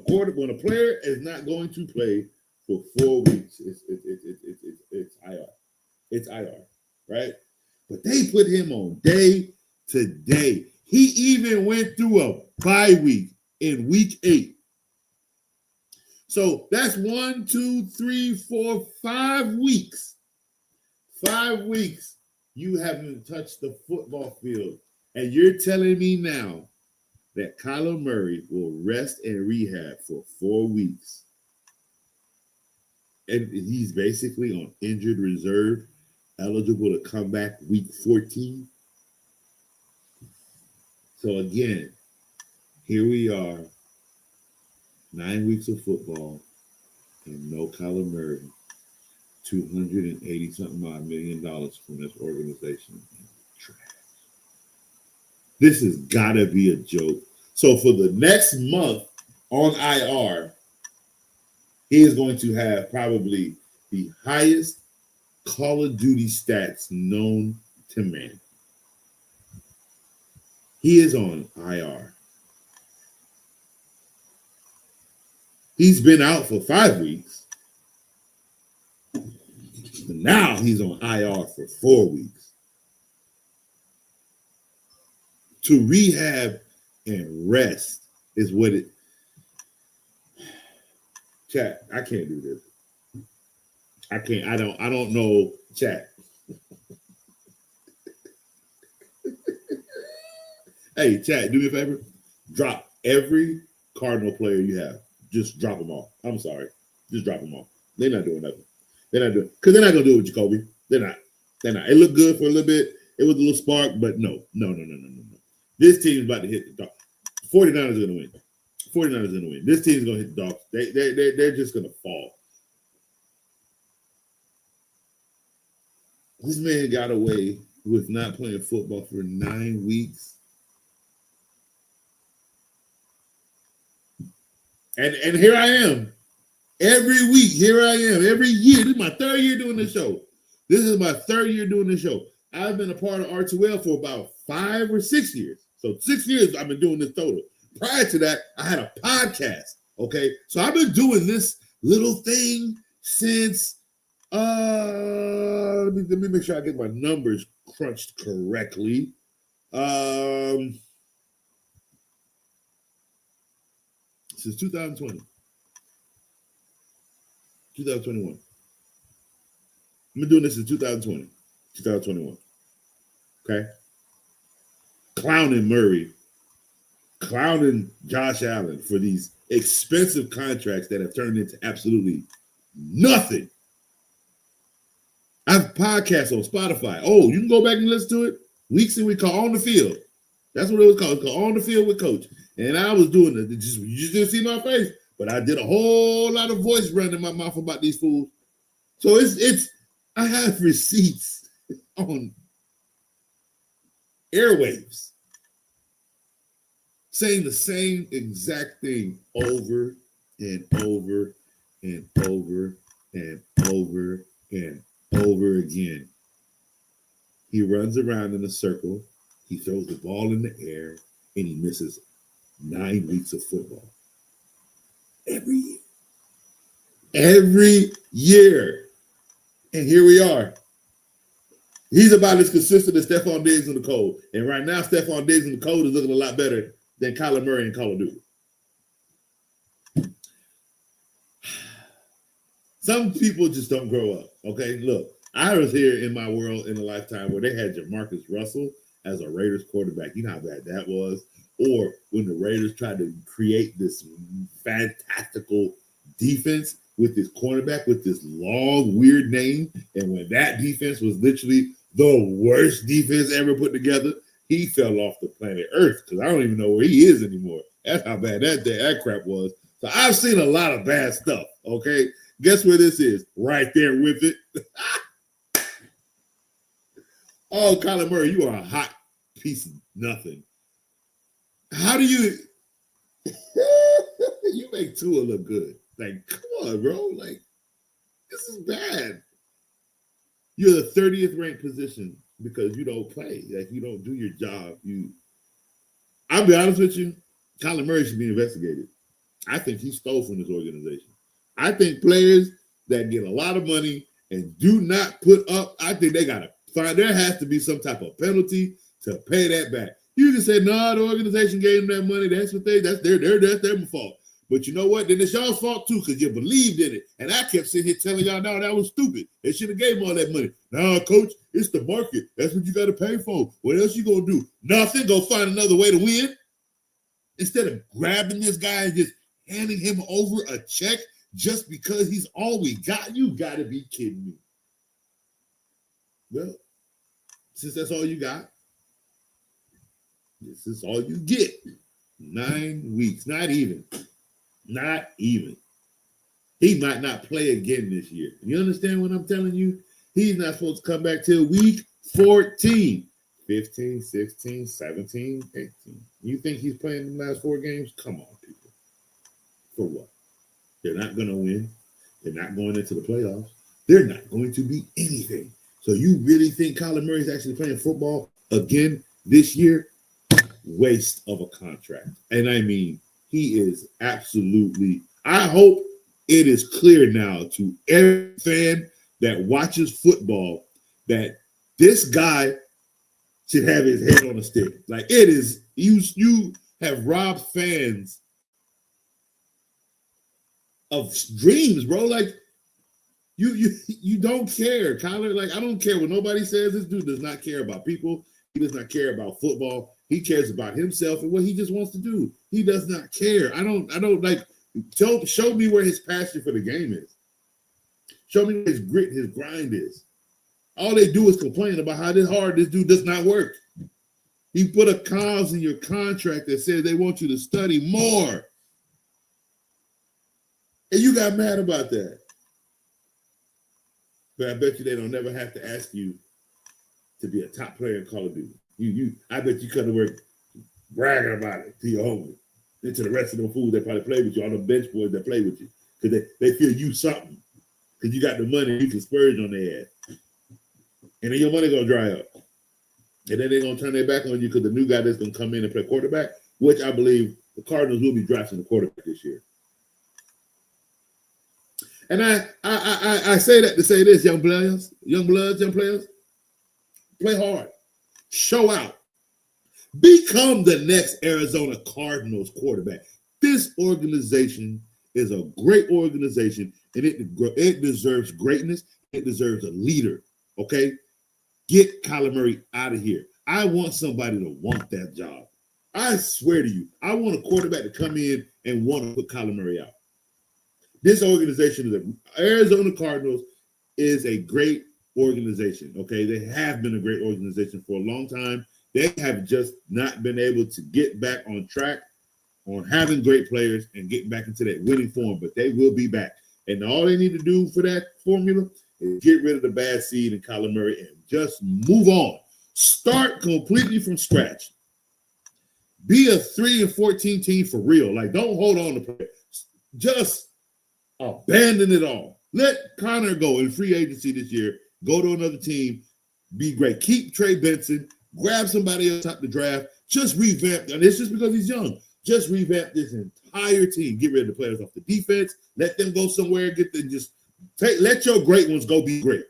a player is not going to play for 4 weeks, it's IR. It's IR, right? But they put him on day to day. He even went through a bye week in week 8. So that's 1, 2, 3, 4, 5 weeks. 5 weeks you haven't touched the football field. And you're telling me now that Kyler Murray will rest and rehab for 4 weeks. And he's basically on injured reserve, eligible to come back week 14. So again, here we are. 9 weeks of football and no Kyler Murray. $280-something million from this organization. Trash. This has got to be a joke. So for the next month on IR, he is going to have probably the highest Call of Duty stats known to man. He is on IR. He's been out for 5 weeks. Now he's on IR for 4 weeks to rehab and rest is what it. Chat, I can't do this. I can't. I don't know. Chat. Hey, chat. Do me a favor. Drop every Cardinal player you have. Just drop them off. I'm sorry. Just drop them off. They're not doing nothing. They're not doing because they're not gonna do it with Jacoby. They're not. They're not. It looked good for a little bit. It was a little spark, but no. This team's about to hit the dog. 49ers are gonna win. 49ers are gonna win. This team's gonna hit the dog. They're just gonna fall. This man got away with not playing football for 9 weeks. And here I am. Every week, here I am. Every year. This is my third year doing this show. I've been a part of R2L for about 5 or 6 years. So 6 years I've been doing this total. Prior to that, I had a podcast. Okay. So I've been doing this little thing since let me make sure I get my numbers crunched correctly. Since 2020. 2021. I've been doing this since 2020, 2021. Okay? Clowning Murray, clowning Josh Allen for these expensive contracts that have turned into absolutely nothing. I have podcasts on Spotify. Oh, you can go back and listen to it. Weeks and we call On the Field. That's what it was called. It's called On the Field with Coach. And I was doing it. You just didn't see my face. But I did a whole lot of voice running in my mouth about these fools. So it's I have receipts on airwaves saying the same exact thing over and over and over and over and over again. He runs around in a circle. He throws the ball in the air and he misses 9 weeks of football. Every year. And here we are. He's about as consistent as Stephon Diggs in the cold. And right now, Stephon Diggs in the cold is looking a lot better than Kyler Murray in Call of Duty. Some people just don't grow up. Okay, look, I was here in my world in a lifetime where they had Jamarcus Russell as a Raiders quarterback. You know how bad that was? Or when the Raiders tried to create this fantastical defense with this cornerback with this long, weird name, and when that defense was literally the worst defense ever put together, he fell off the planet Earth because I don't even know where he is anymore. That's how bad that crap was. So I've seen a lot of bad stuff, okay? Guess where this is? Right there with it. Oh, Kyler Murray, you are a hot piece of nothing. How do you you make Tua look good? Like, come on, bro. Like, this is bad. You're the 30th ranked position because you don't play. Like, you don't do your job. I'll be honest with you, Kyler Murray should be investigated. I think he stole from this organization. I think players that get a lot of money and do not put up, I think they got to find, there has to be some type of penalty to pay that back. You can say, no, the organization gave them that money. That's their fault. But you know what? Then it's y'all's fault too, because you believed in it. And I kept sitting here telling y'all, no, that was stupid. They should have gave them all that money. No, coach, it's the market. That's what you got to pay for. What else you going to do? Nothing. Go find another way to win. Instead of grabbing this guy and just handing him over a check just because he's all we got, you got to be kidding me. Well, since that's all you got, this is all you get. 9 weeks. Not even. He might not play again this year. You understand what I'm telling you? He's not supposed to come back till week 14. 15, 16, 17, 18. You think he's playing the last 4 games? Come on, people. For what? They're not going to win. They're not going into the playoffs. They're not going to be anything. So you really think Kyler Murray's actually playing football again this year? Waste of a contract. And I mean, he is absolutely, I hope it is clear now to every fan that watches football that this guy should have his head on a stick. Like it is, you have robbed fans of dreams, bro. Like you don't care, Kyler. Like I don't care what nobody says. This dude does not care about people. He does not care about football. He cares about himself and what he just wants to do. He does not care. I don't like. Show me where his passion for the game is. Show me where his grit, his grind is. All they do is complain about how hard this dude does not work. He put a clause in your contract that says they want you to study more. And you got mad about that. But I bet you they don't never have to ask you to be a top player in Call of Duty. I bet you couldn't work bragging about it to your homie and to the rest of the fools that probably play with you, all the bench boys that play with you, because they feel you something. Because you got the money, you can splurge on their ass. And then your money gonna dry up. And then they're gonna turn their back on you because the new guy that's gonna come in and play quarterback, which I believe the Cardinals will be drafting the quarterback this year. And I say that to say this, young players, play hard, show out, become the next Arizona Cardinals quarterback. This organization is a great organization, and it deserves greatness. It deserves a leader. Okay, get Kyler Murray out of here. I want somebody to want that job. I swear to you, I want a quarterback to come in and want to put Kyler Murray out. This organization, Arizona Cardinals, is a great organization. Okay, they have been a great organization for a long time. They have just not been able to get back on track on having great players and getting back into that winning form, but they will be back. And all they need to do for that formula is get rid of the bad seed in Kyler Murray and just move on. Start completely from scratch. Be a 3-14 team for real. Like, don't hold on to players. Just abandon it all. Let Connor go in free agency this year. Go to another team. Be great. Keep Trey Benson. Grab somebody else out the draft. Just revamp. And it's just because he's young. Just revamp this entire team. Get rid of the players off the defense. Let them go somewhere. Let your great ones go be great.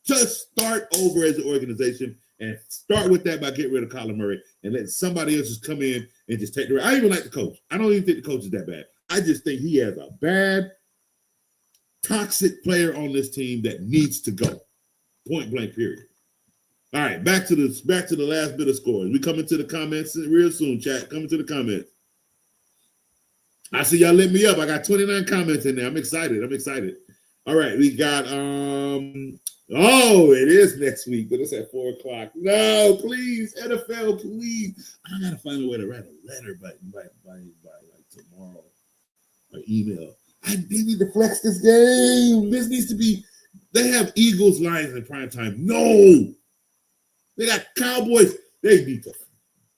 Just start over as an organization and start with that by getting rid of Kyler Murray and let somebody else just come in and just take the rest. I even like the coach. I don't even think the coach is that bad. I just think he has a bad, toxic player on this team that needs to go. Point blank, period. All right, back to the last bit of scores. We coming to the comments real soon, chat. Coming to the comments. I see y'all lit me up. I got 29 comments in there. I'm excited. All right, we got it is next week, but it's at 4:00. No, please, NFL, please. I gotta find a way to write a letter by like tomorrow or email. They need to flex this game. This needs to be. They have Eagles, Lions in prime time. No, they got Cowboys. They need to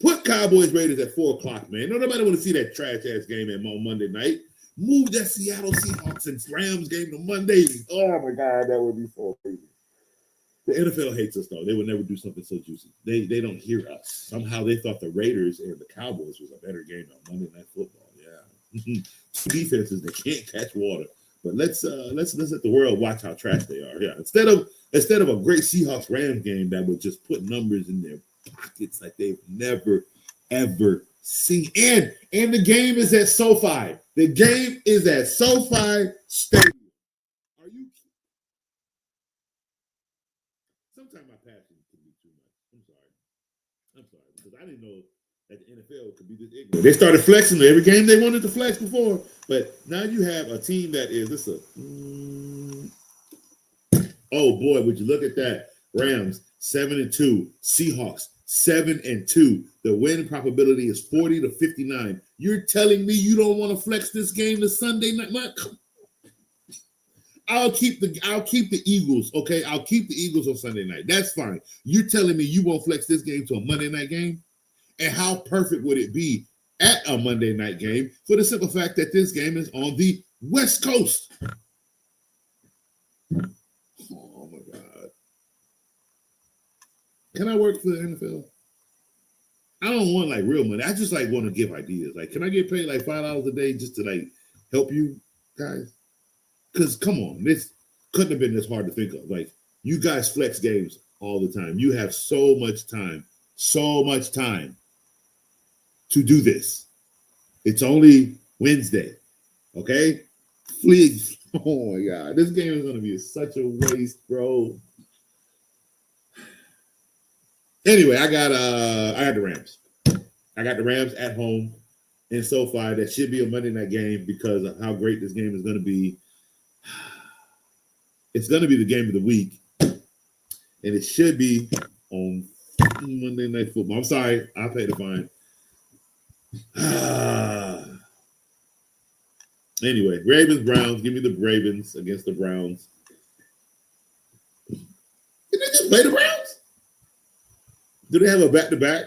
put Cowboys Raiders at 4:00, man. No, nobody want to see that trash ass game on Monday night. Move that Seattle Seahawks and Rams game to Monday. Oh my God, that would be so crazy. The NFL hates us though. They would never do something so juicy. They don't hear us. Somehow they thought the Raiders and the Cowboys was a better game on Monday Night Football. Yeah, two defenses that can't catch water. But let's let the world watch how trash they are. Yeah, instead of a great Seahawks Rams game that would just put numbers in their pockets like they've never ever seen. And the game is at SoFi. The game is at SoFi Stadium. Are you? Sometimes my passion can be too much. I'm sorry because I didn't know that the NFL could be this ignorant. They started flexing every game they wanted to flex before, but now you have a team that is oh boy, would you look at that? Rams 7-2, Seahawks 7-2. The win probability is 40 to 59. You're telling me you don't want to flex this game to Sunday night? I'll keep the Eagles, okay? I'll keep the Eagles on Sunday night. That's fine. You're telling me you won't flex this game to a Monday night game? And how perfect would it be at a Monday night game for the simple fact that this game is on the West Coast? Oh my God. Can I work for the NFL? I don't want like real money. I just like want to give ideas. Like, can I get paid like $5 a day just to like help you guys? Because come on, couldn't have been this hard to think of. Like, you guys flex games all the time. You have so much time to do this. It's only Wednesday, okay? Please. Oh my God, this game is going to be such a waste, bro. Anyway, I got the Rams. I got the Rams at home in SoFi. That should be a Monday night game because of how great this game is going to be. It's going to be the game of the week, and it should be on Monday Night Football. I'm sorry, I'll pay the fine. Anyway, Ravens, Browns. Give me the Ravens against the Browns. Did they just play the Browns? Do they have a back-to-back?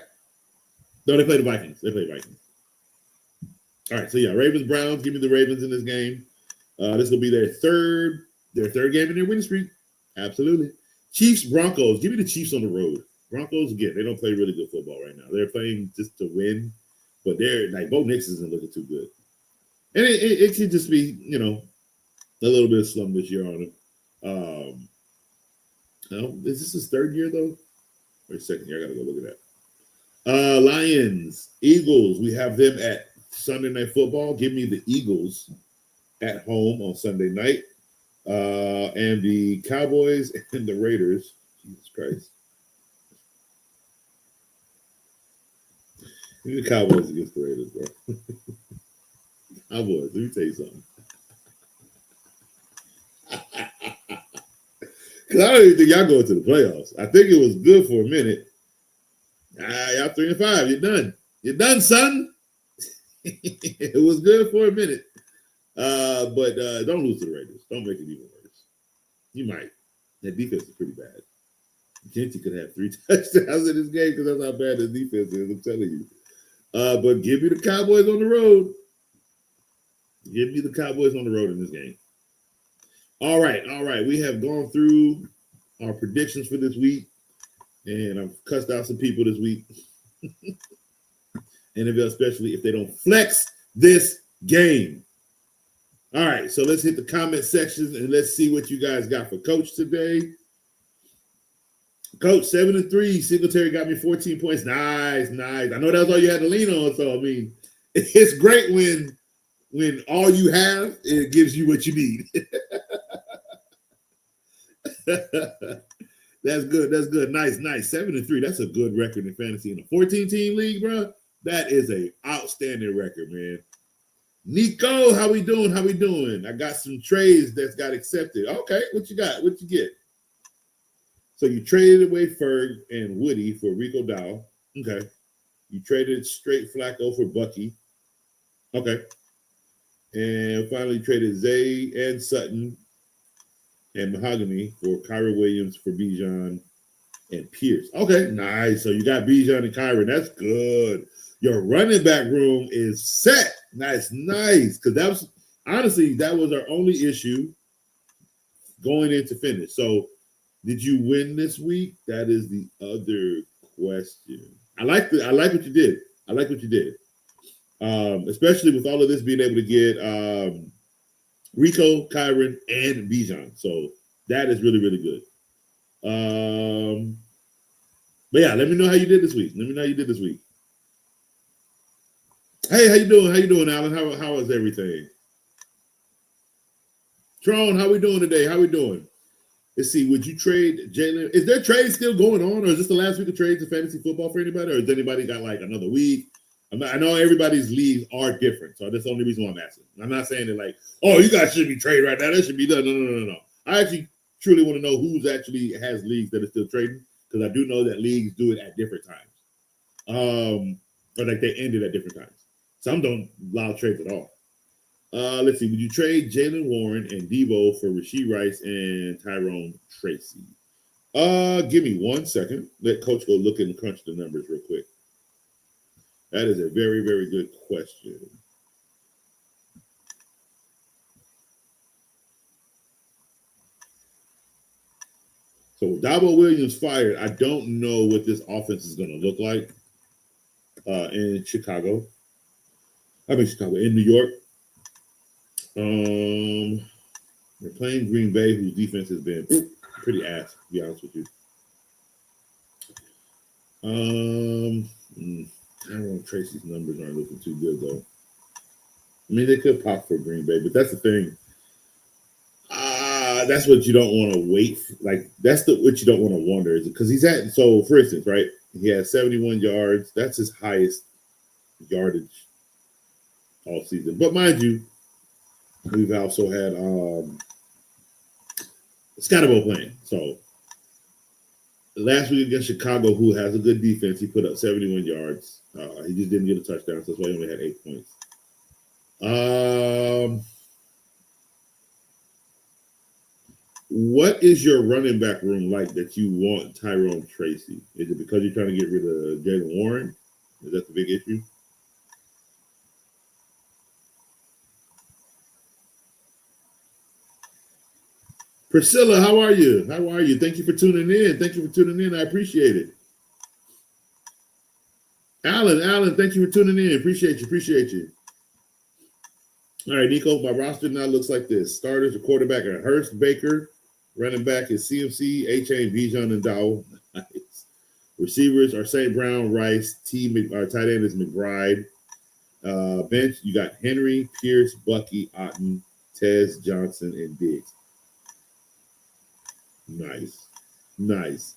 No, they play the Vikings. All right, so yeah, Ravens, Browns. Give me the Ravens in this game. This will be their third game in their winning streak. Absolutely. Chiefs, Broncos. Give me the Chiefs on the road. Broncos, again, they don't play really good football right now. They're playing just to win, but they're like, Bo Nix isn't looking too good. And it could just be, a little bit of slump this year on him. Is this his third year, though? Wait a second here. I got to go look at that. Lions, Eagles. We have them at Sunday Night Football. Give me the Eagles at home on Sunday night. And the Cowboys and the Raiders. Jesus Christ. Give me the Cowboys against the Raiders, bro. Cowboys, let me tell you something. Because I don't even think y'all going to the playoffs. I think it was good for a minute. Y'all 3-5. You're done. You're done, son. It was good for a minute. But don't lose to the Raiders. Don't make it even worse. You might. That defense is pretty bad. Genty could have 3 touchdowns in this game because that's how bad the defense is. I'm telling you. But give me the Cowboys on the road. Give me the Cowboys on the road in this game. All right. We have gone through our predictions for this week, and I've cussed out some people this week. NFL, especially if they don't flex this game. All right, so let's hit the comment sections and let's see what you guys got for Coach today. Coach, 7-3. Singletary got me 14 points. Nice. I know that's all you had to lean on. So, I mean, it's great when all you have, it gives you what you need. That's good. Nice. 7-3. That's a good record in fantasy. In a 14-team league, bro, that is an outstanding record, man. Nico, how we doing? I got some trades that's got accepted. Okay, what you got? What you get? So you traded away Ferg and Woody for Rico Dow. Okay. You traded straight Flacco for Bucky. Okay. And finally traded Zay and Sutton and Mahogany for Kyra Williams for Bijan and Pierce. Okay, nice. So you got Bijan and Kyra. That's good. Your running back room is set. Nice. Because that was our only issue going into finish. So did you win this week? That is the other question. I like what you did. Especially with all of this being able to get Rico, Kyron, and Bijan. So that is really, really good. But yeah, let me know how you did this week. Hey, how you doing, Alan? How is everything? Tron, how we doing today? Let's see. Would you trade Jalen? Is there trade still going on, or is this the last week of trades in fantasy football for anybody, or has anybody got like another week? I know everybody's leagues are different, so that's the only reason why I'm asking. I'm not saying that like, oh, you guys should be trading right now. That should be done. No. I actually truly want to know who's actually has leagues that are still trading, because I do know that leagues do it at different times, or like they ended at different times. Some don't allow trades at all. Let's see. Would you trade Jalen Warren and Debo for Rashee Rice and Tyrone Tracy? Give me 1 second. Let Coach go look and crunch the numbers real quick. That is a very, very good question. So Dabo Williams fired. I don't know what this offense is going to look like in in New York. They're playing Green Bay, whose defense has been pretty ass, to be honest with you. Tyrone Tracy's numbers aren't looking too good, though. I mean, they could pop for Green Bay, but that's the thing. That's what you don't want to wait. Like, that's what you don't want to wonder. Is because he's at, so for instance, right? He has 71 yards. That's his highest yardage all season. But mind you, we've also had Scotabo playing. So last week against Chicago, who has a good defense, he put up 71 yards. He just didn't get a touchdown, so that's why he only had 8 points. What is your running back room like that you want Tyrone Tracy? Is it because you're trying to get rid of Jalen Warren? Is that the big issue? Priscilla, how are you? How are you? Thank you for tuning in. I appreciate it. Alan, thank you for tuning in. Appreciate you. All right, Nico, my roster now looks like this. Starters, a quarterback are Hurst, Baker. Running back is CMC, A-Chain, Bijan, and Dow. Nice. Receivers are St. Brown, Rice. Our tight end is McBride. Bench, you got Henry, Pierce, Bucky, Otten, Tez, Johnson, and Diggs. Nice.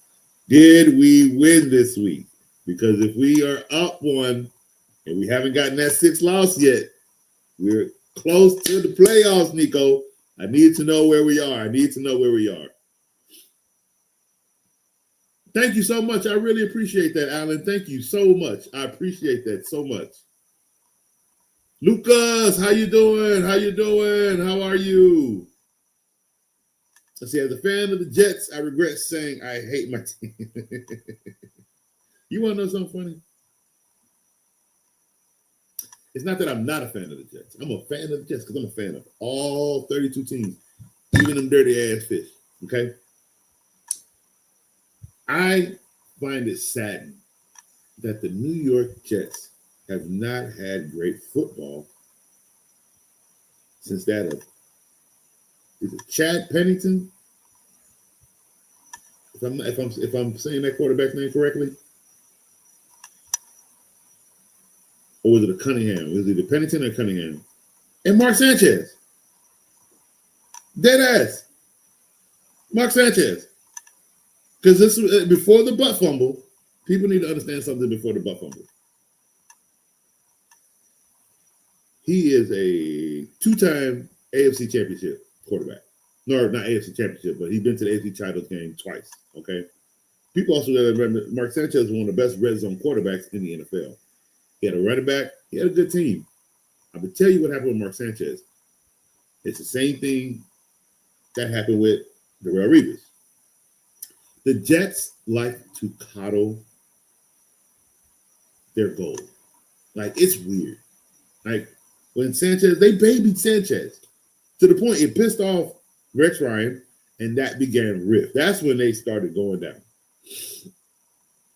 Did we win this week? Because if we are up one and we haven't gotten that 6th loss yet, we're close to the playoffs, Nico. I need to know where we are. Thank you so much. I really appreciate that, Alan. Thank you so much. I appreciate that so much. Lucas, how you doing? How are you? Let's see, as a fan of the Jets, I regret saying I hate my team. You want to know something funny? It's not that I'm not a fan of the Jets. I'm a fan of the Jets because I'm a fan of all 32 teams, even them dirty-ass fish, okay? I find it saddening that the New York Jets have not had great football since that of, is it Chad Pennington? If I'm saying that quarterback's name correctly, or was it a Cunningham? Was it a Pennington or Cunningham? And Mark Sanchez. Dead ass. Mark Sanchez. Because this before the butt fumble, people need to understand something before the butt fumble. He is a 2-time AFC Championship quarterback. No, not AFC Championship, but he's been to the AFC title game twice. Okay. People also got to remember Mark Sanchez is one of the best red zone quarterbacks in the NFL. He had a running back. He had a good team. I will tell you what happened with Mark Sanchez. It's the same thing that happened with Darrelle Revis. The Jets like to coddle their goal. Like, it's weird. Like, when Sanchez, they babied Sanchez to the point it pissed off Rex Ryan, and that began rift. That's when they started going down.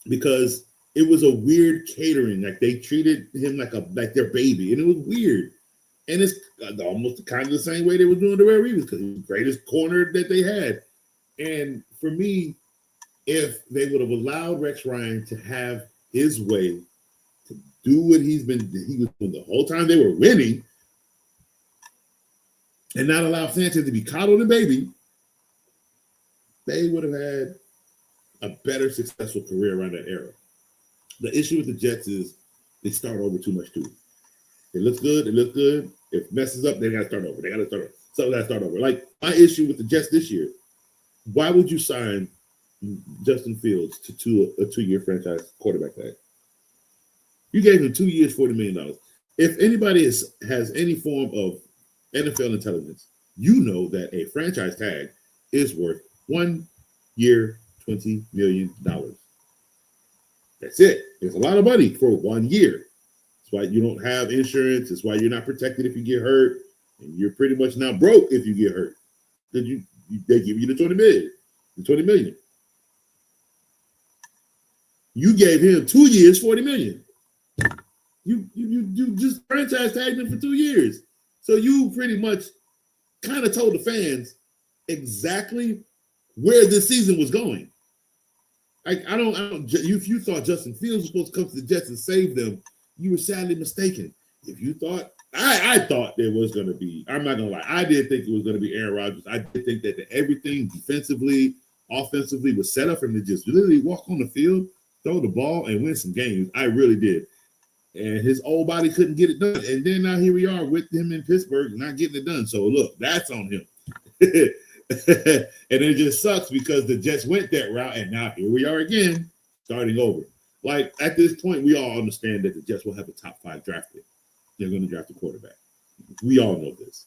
Because it was a weird catering. Like, they treated him like their baby, and it was weird. And it's almost kind of the same way they were doing Darrelle Revis because he was the greatest corner that they had. And for me, if they would have allowed Rex Ryan to have his way, to do what he was doing the whole time they were winning, and not allow Sanchez to be coddled and baby, they would have had a better successful career around that era. The issue with the Jets is they start over too much too. It looks good. If it messes up, they got to start over. So they got to start over. Like, my issue with the Jets this year, why would you sign Justin Fields to a 2-year franchise quarterback tag? You gave him 2 years, $40 million. If anybody has any form of NFL intelligence, you know that a franchise tag is worth 1 year, $20 million. That's it. It's a lot of money for 1 year. That's why you don't have insurance. It's why you're not protected if you get hurt. And you're pretty much not broke if you get hurt. Because they give you the $20 million. You gave him 2 years, $40 million. You just franchise tagged him for 2 years. So you pretty much kind of told the fans exactly where this season was going. I don't. If you thought Justin Fields was supposed to come to the Jets and save them, you were sadly mistaken. If you thought, I thought there was going to be. I'm not going to lie. I did think it was going to be Aaron Rodgers. I did think that everything defensively, offensively was set up for him to just literally walk on the field, throw the ball, and win some games. I really did. And his old body couldn't get it done. And then now here we are with him in Pittsburgh not getting it done. So look, that's on him. And it just sucks because the Jets went that route, and now here we are again, starting over. Like, at this point, we all understand that the Jets will have a top 5 draft pick. They're going to draft a quarterback. We all know this.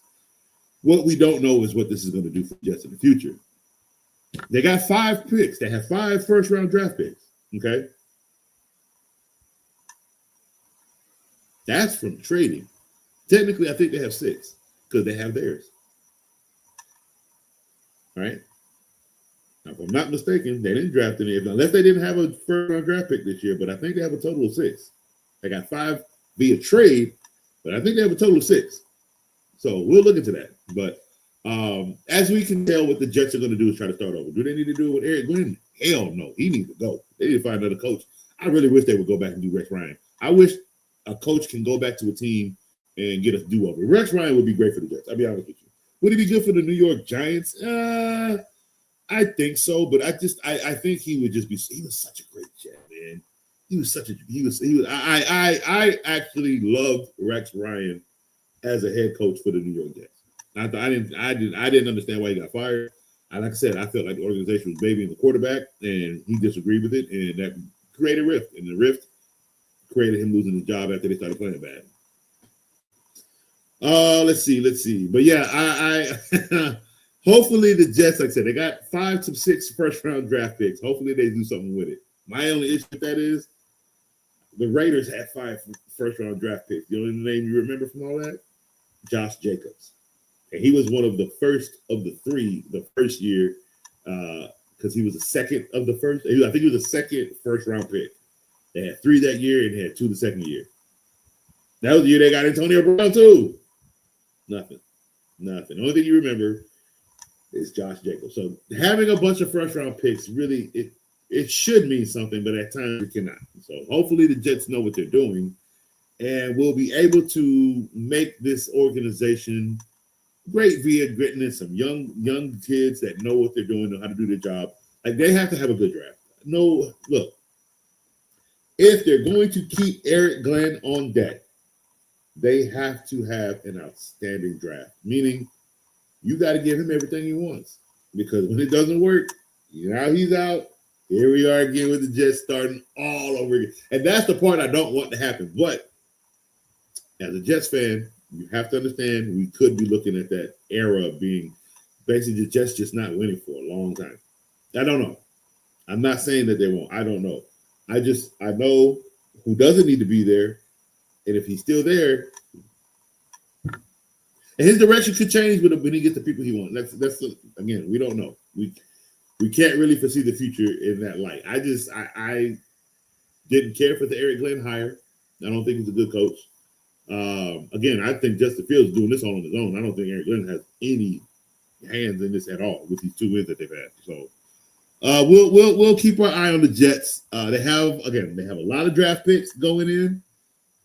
What we don't know is what this is going to do for the Jets in the future. They got 5 picks. They have 5 first-round draft picks, okay? That's from trading. Technically, I think they have 6 because they have theirs. All right? Now, if I'm not mistaken, they didn't draft any, unless they didn't have a first-round draft pick this year, but I think they have a total of 6. They got 5 via trade, but I think they have a total of 6. So we'll look into that. But as we can tell, what the Jets are going to do is try to start over. Do they need to do it with Eric Glenn? Hell no. He needs to go. They need to find another coach. I really wish they would go back and do Rex Ryan. I wish a coach can go back to a team and get a do-over. Rex Ryan would be great for the Jets. I'll be honest with you. Would he be good for the New York Giants? I think so, but I think he would just be. He was such a great Jet, man. I actually loved Rex Ryan as a head coach for the New York Jets. I didn't understand why he got fired. And like I said, I felt like the organization was babying the quarterback, and he disagreed with it, and that created a rift. And the rift created him losing his job after they started playing bad. Let's see. But yeah, I hopefully the Jets, like I said, they got 5 to 6 first-round draft picks. Hopefully they do something with it. My only issue with that is the Raiders had 5 first-round draft picks. The only name you remember from all that? Josh Jacobs. And he was one of the first of the 3 the first year because he was the second of the first. I think he was the second first-round pick. They had 3 that year and they had 2 the second year. That was the year they got Antonio Brown too. Nothing. The only thing you remember is Josh Jacobs. So having a bunch of first-round picks, really, it should mean something, but at times it cannot. So hopefully the Jets know what they're doing and will be able to make this organization great via getting some young kids that know what they're doing, know how to do their job. Like, they have to have a good draft. No, look, if they're going to keep Eric Glenn on deck, they have to have an outstanding draft, meaning you got to give him everything he wants, because when it doesn't work, now he's out. Here we are again with the Jets starting all over again. And that's the part I don't want to happen. But as a Jets fan, you have to understand we could be looking at that era of being basically the Jets just not winning for a long time. I don't know. I'm not saying that they won't. I don't know. I know who doesn't need to be there. And if he's still there, and his direction could change when he gets the people he wants. That's again, we don't know. We can't really foresee the future in that light. I didn't care for the Eric Glenn hire. I don't think he's a good coach. Again, I think Justin Fields is doing this all on his own. I don't think Eric Glenn has any hands in this at all with these 2 wins that they've had. So we'll keep our eye on the Jets. They have a lot of draft picks going in.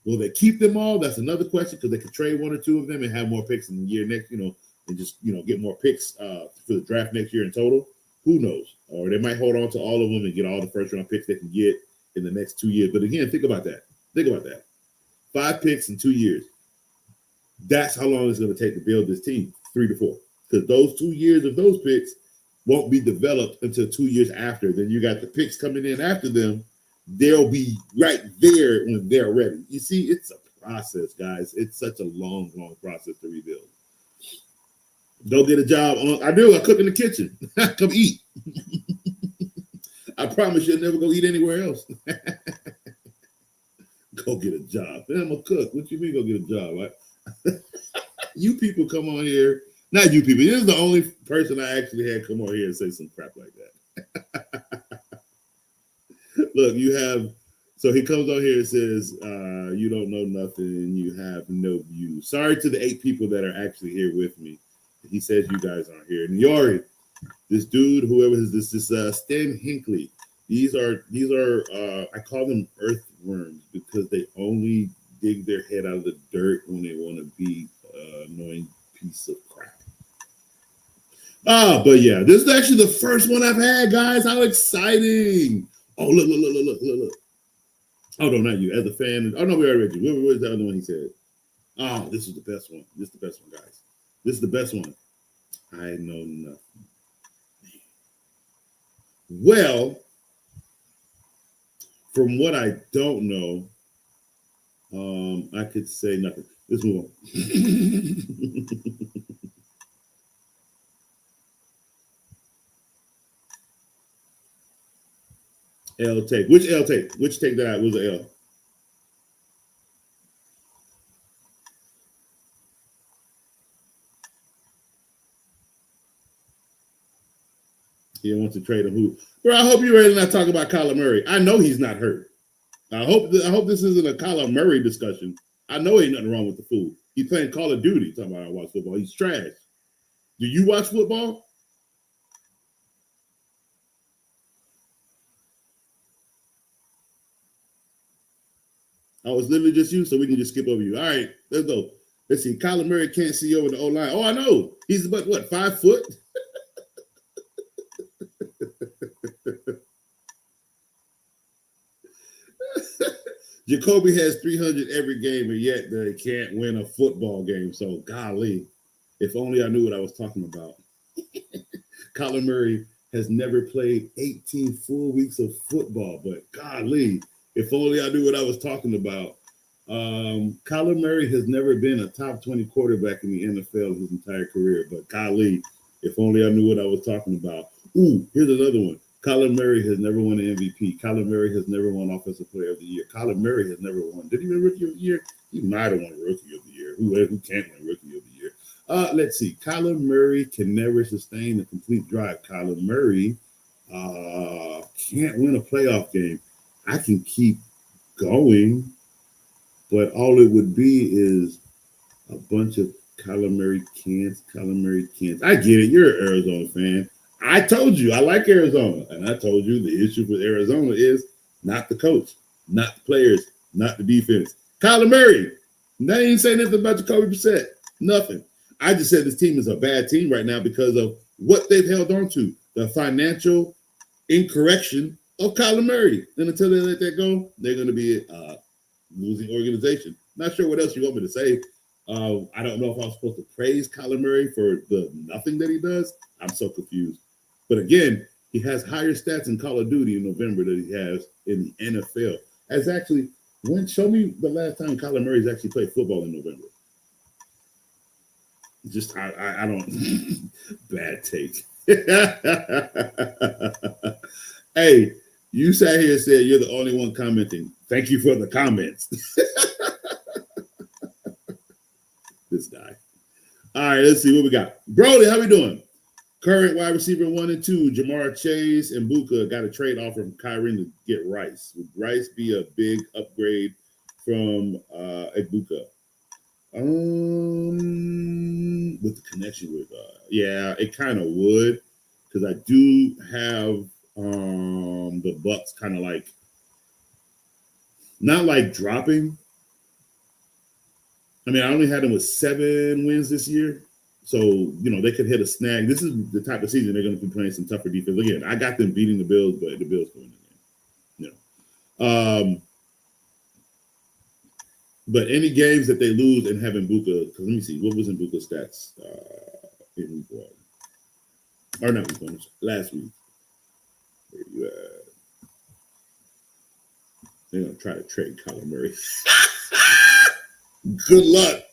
Will they keep them all? That's another question, because they could trade 1 or 2 of them and have more picks in the year next, and just get more picks for the draft next year in total. Who knows? Or they might hold on to all of them and get all the first-round picks they can get in the next 2 years. But again, think about that. 5 picks in 2 years. That's how long it's going to take to build this team, 3 to 4. Because those 2 years of those picks won't be developed until 2 years after. Then you got the picks coming in after them. They'll be right there when they're ready. You see, it's a process, guys. It's such a long, long process to rebuild. Go get a job. I cook in the kitchen. Come eat. I promise you'll never go eat anywhere else. Go get a job. Man, I'm a cook. What you mean go get a job? Right? You people come on here. Not you people. This is the only person I actually had come on here and say some crap like that. Look, so he comes on here and says, you don't know nothing. You have no view. Sorry to the 8 people that are actually here with me. he says you guys aren't here. And Yori, this dude, whoever is this is Stan Hinckley. These are I call them earthworms because they only dig their head out of the dirt when they want to be annoying piece of crap. But yeah, this is actually the first one I've had, guys. How exciting! Oh, look. Oh, no, not you. As a fan. Oh, no, we already read you. What was the other one he said? Oh, this is the best one. This is the best one, guys. This is the best one. I know nothing. Well, from what I don't know, I could say nothing. Let's move on. L take. Which L take? Which take that was the L? He wants to trade him. Who? Bro, I hope you're ready to not talk about Kyler Murray. I know he's not hurt. I hope this isn't a Kyler Murray discussion. I know ain't nothing wrong with the fool. He's playing Call of Duty. Talking about I watch football. He's trash. Do you watch football? Oh, it's literally just you, so we can just skip over you. All right, let's go. Let's see. Kyler Murray can't see over the O-line. Oh, I know. He's about, what, 5 foot? Jacoby has 300 every game, and yet they can't win a football game. So, golly, if only I knew what I was talking about. Kyler Murray has never played 18 full weeks of football, but golly, if only I knew what I was talking about. Kyler Murray has never been a top 20 quarterback in the NFL his entire career, but golly, if only I knew what I was talking about. Ooh, here's another one. Kyler Murray has never won an MVP. Kyler Murray has never won Offensive Player of the Year. Kyler Murray has never won. Did he win Rookie of the Year? He might have won Rookie of the Year. Who can't win Rookie of the Year? Let's see. Kyler Murray can never sustain a complete drive. Kyler Murray can't win a playoff game. I can keep going, but all it would be is a bunch of Kyler Murray can'ts. Kyler Murray can'ts. I get it. You're an Arizona fan. I told you I like Arizona, and I told you the issue with Arizona is not the coach, not the players, not the defense. Kyler Murray, they ain't saying nothing about Jacoby Brissett. Nothing. I just said this team is a bad team right now because of what they've held on to, the financial incorrection of Kyler Murray. And until they let that go, they're going to be a losing organization. Not sure what else you want me to say. I don't know if I'm supposed to praise Kyler Murray for the nothing that he does. I'm so confused. But again, he has higher stats in Call of Duty in November than he has in the NFL. As actually, show me the last time Kyler Murray's actually played football in November. Just I don't bad take. Hey, you sat here and said you're the only one commenting. Thank you for the comments. This guy. All right, let's see what we got. Brody, how we doing? Current wide receiver 1 and 2, Jamar Chase and Buka got a trade offer from Kyrie to get Rice. Would Rice be a big upgrade from Buka? With the connection with yeah, it kind of would, because I do have the Bucks kind of like not like dropping. I mean, I only had them with 7 wins this year. So, you know, they could hit a snag. This is the type of season they're going to be playing some tougher defense. Again, I got them beating the Bills, but the Bills going in there. You know. But any games that they lose and having Buka, because let me see, what was in Buka's stats in week 1? Or not week 1, last week. Where you at? They're going to try to trade Kyler Murray. Good luck.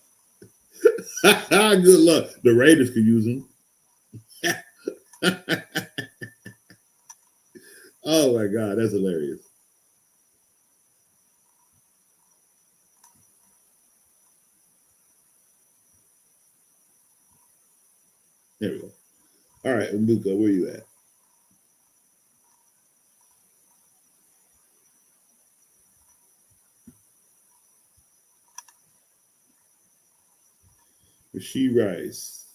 Good luck. The Raiders could use him. Oh my God, that's hilarious. There we go. All right, Luca, where you at? Rasheed Rice.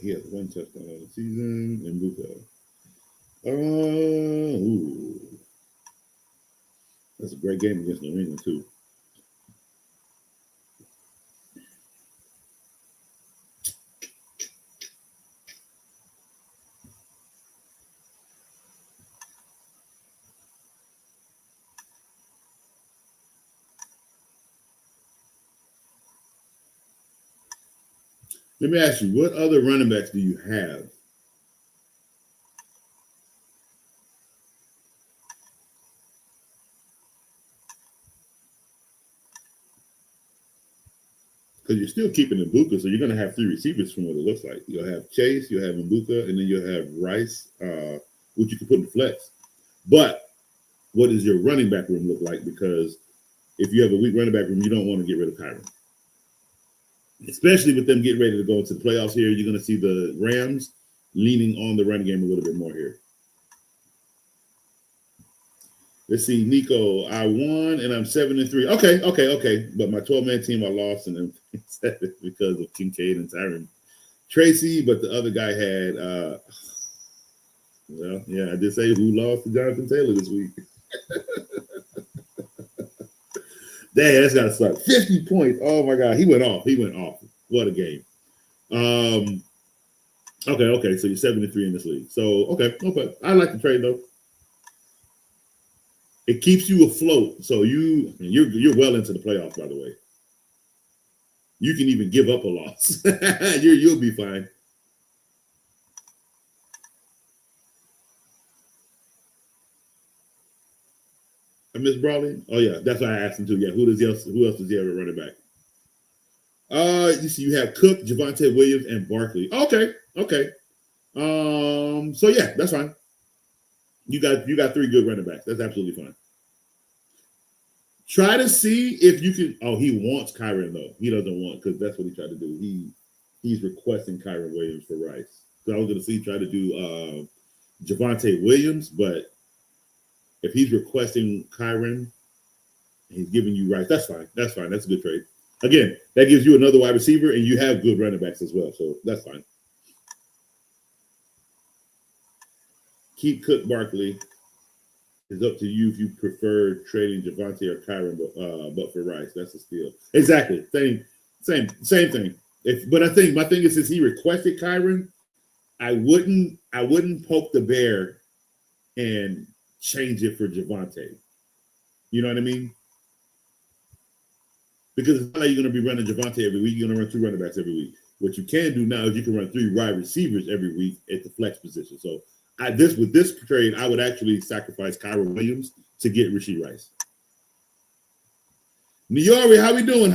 He has one touchdown on the season. And Luka. Ooh. That's a great game against New England, too. Let me ask you, what other running backs do you have? Because you're still keeping Mbuka, so you're going to have three receivers from what it looks like. You'll have Chase, you'll have Mbuka, and then you'll have Rice, which you can put in flex. But what does your running back room look like? Because if you have a weak running back room, you don't want to get rid of Kyron. Especially with them getting ready to go into the playoffs here, you're going to see the Rams leaning on the running game a little bit more here. Let's see, Nico, I won and I'm 7-3. Okay. But my 12-man team, I lost and then because of Kincaid and Tyron Tracy. But the other guy had, well, yeah, I did say who lost to Jonathan Taylor this week. Dang, that's got to suck. 50 points. Oh my God, he went off. What a game. Okay. So you're 7-3 in this league. So okay. I like the trade though. It keeps you afloat. So you're well into the playoffs, by the way. You can even give up a loss. You'll be fine. I miss Brawley. Oh yeah, that's why I asked him too. Yeah, who else does he have a running back? You see, you have Cook, Javonte Williams, and Barkley. Okay. So yeah, that's fine. You got three good running backs. That's absolutely fine. Try to see if you can. Oh, he wants Kyron though. He doesn't want because that's what he tried to do. He's requesting Kyron Williams for Rice. So I was going to see try to do Javonte Williams, but if he's requesting Kyron, he's giving you Rice. That's fine. That's a good trade. Again, that gives you another wide receiver, and you have good running backs as well. So that's fine. Keep Cook, Barkley. It's up to you if you prefer trading Javonte or Kyron, but for Rice, that's a steal. Exactly, same thing. But I think my thing is, since he requested Kyron, I wouldn't poke the bear and change it for Javonte. You know what I mean? Because it's not like you're going to be running Javonte every week. You're going to run two running backs every week. What you can do now is you can run three wide receivers every week at the flex position. So with this trade, I would actually sacrifice Kyron Williams to get Rashee Rice. Niori, how we doing?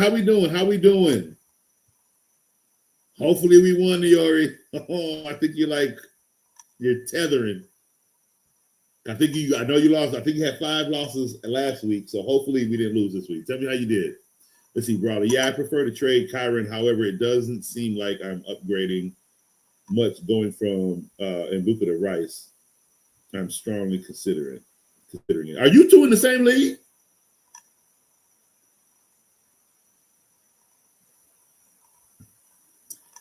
Hopefully we won, Niori. Oh, I think you're tethering. I know you lost. I think you had 5 losses last week, so hopefully we didn't lose this week. Tell me how you did. Let's see, Brawley. Yeah, I prefer to trade Kyron. However, it doesn't seem like I'm upgrading much going from Mbuka to Rice. I'm strongly considering it. Are you two in the same league?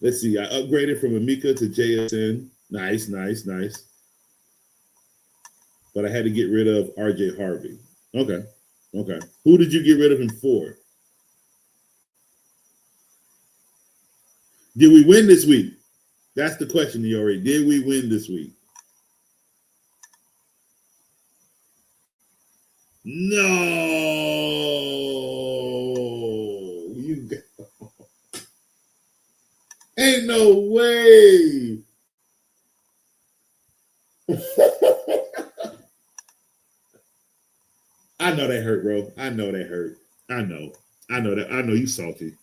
Let's see. I upgraded from Amika to JSN. Nice. But I had to get rid of RJ Harvey. Okay. Who did you get rid of him for? Did we win this week? That's the question, Niori. Did we win this week? No. Ain't no way. I know that hurt, bro. I know that hurt. I know that. I know you salty.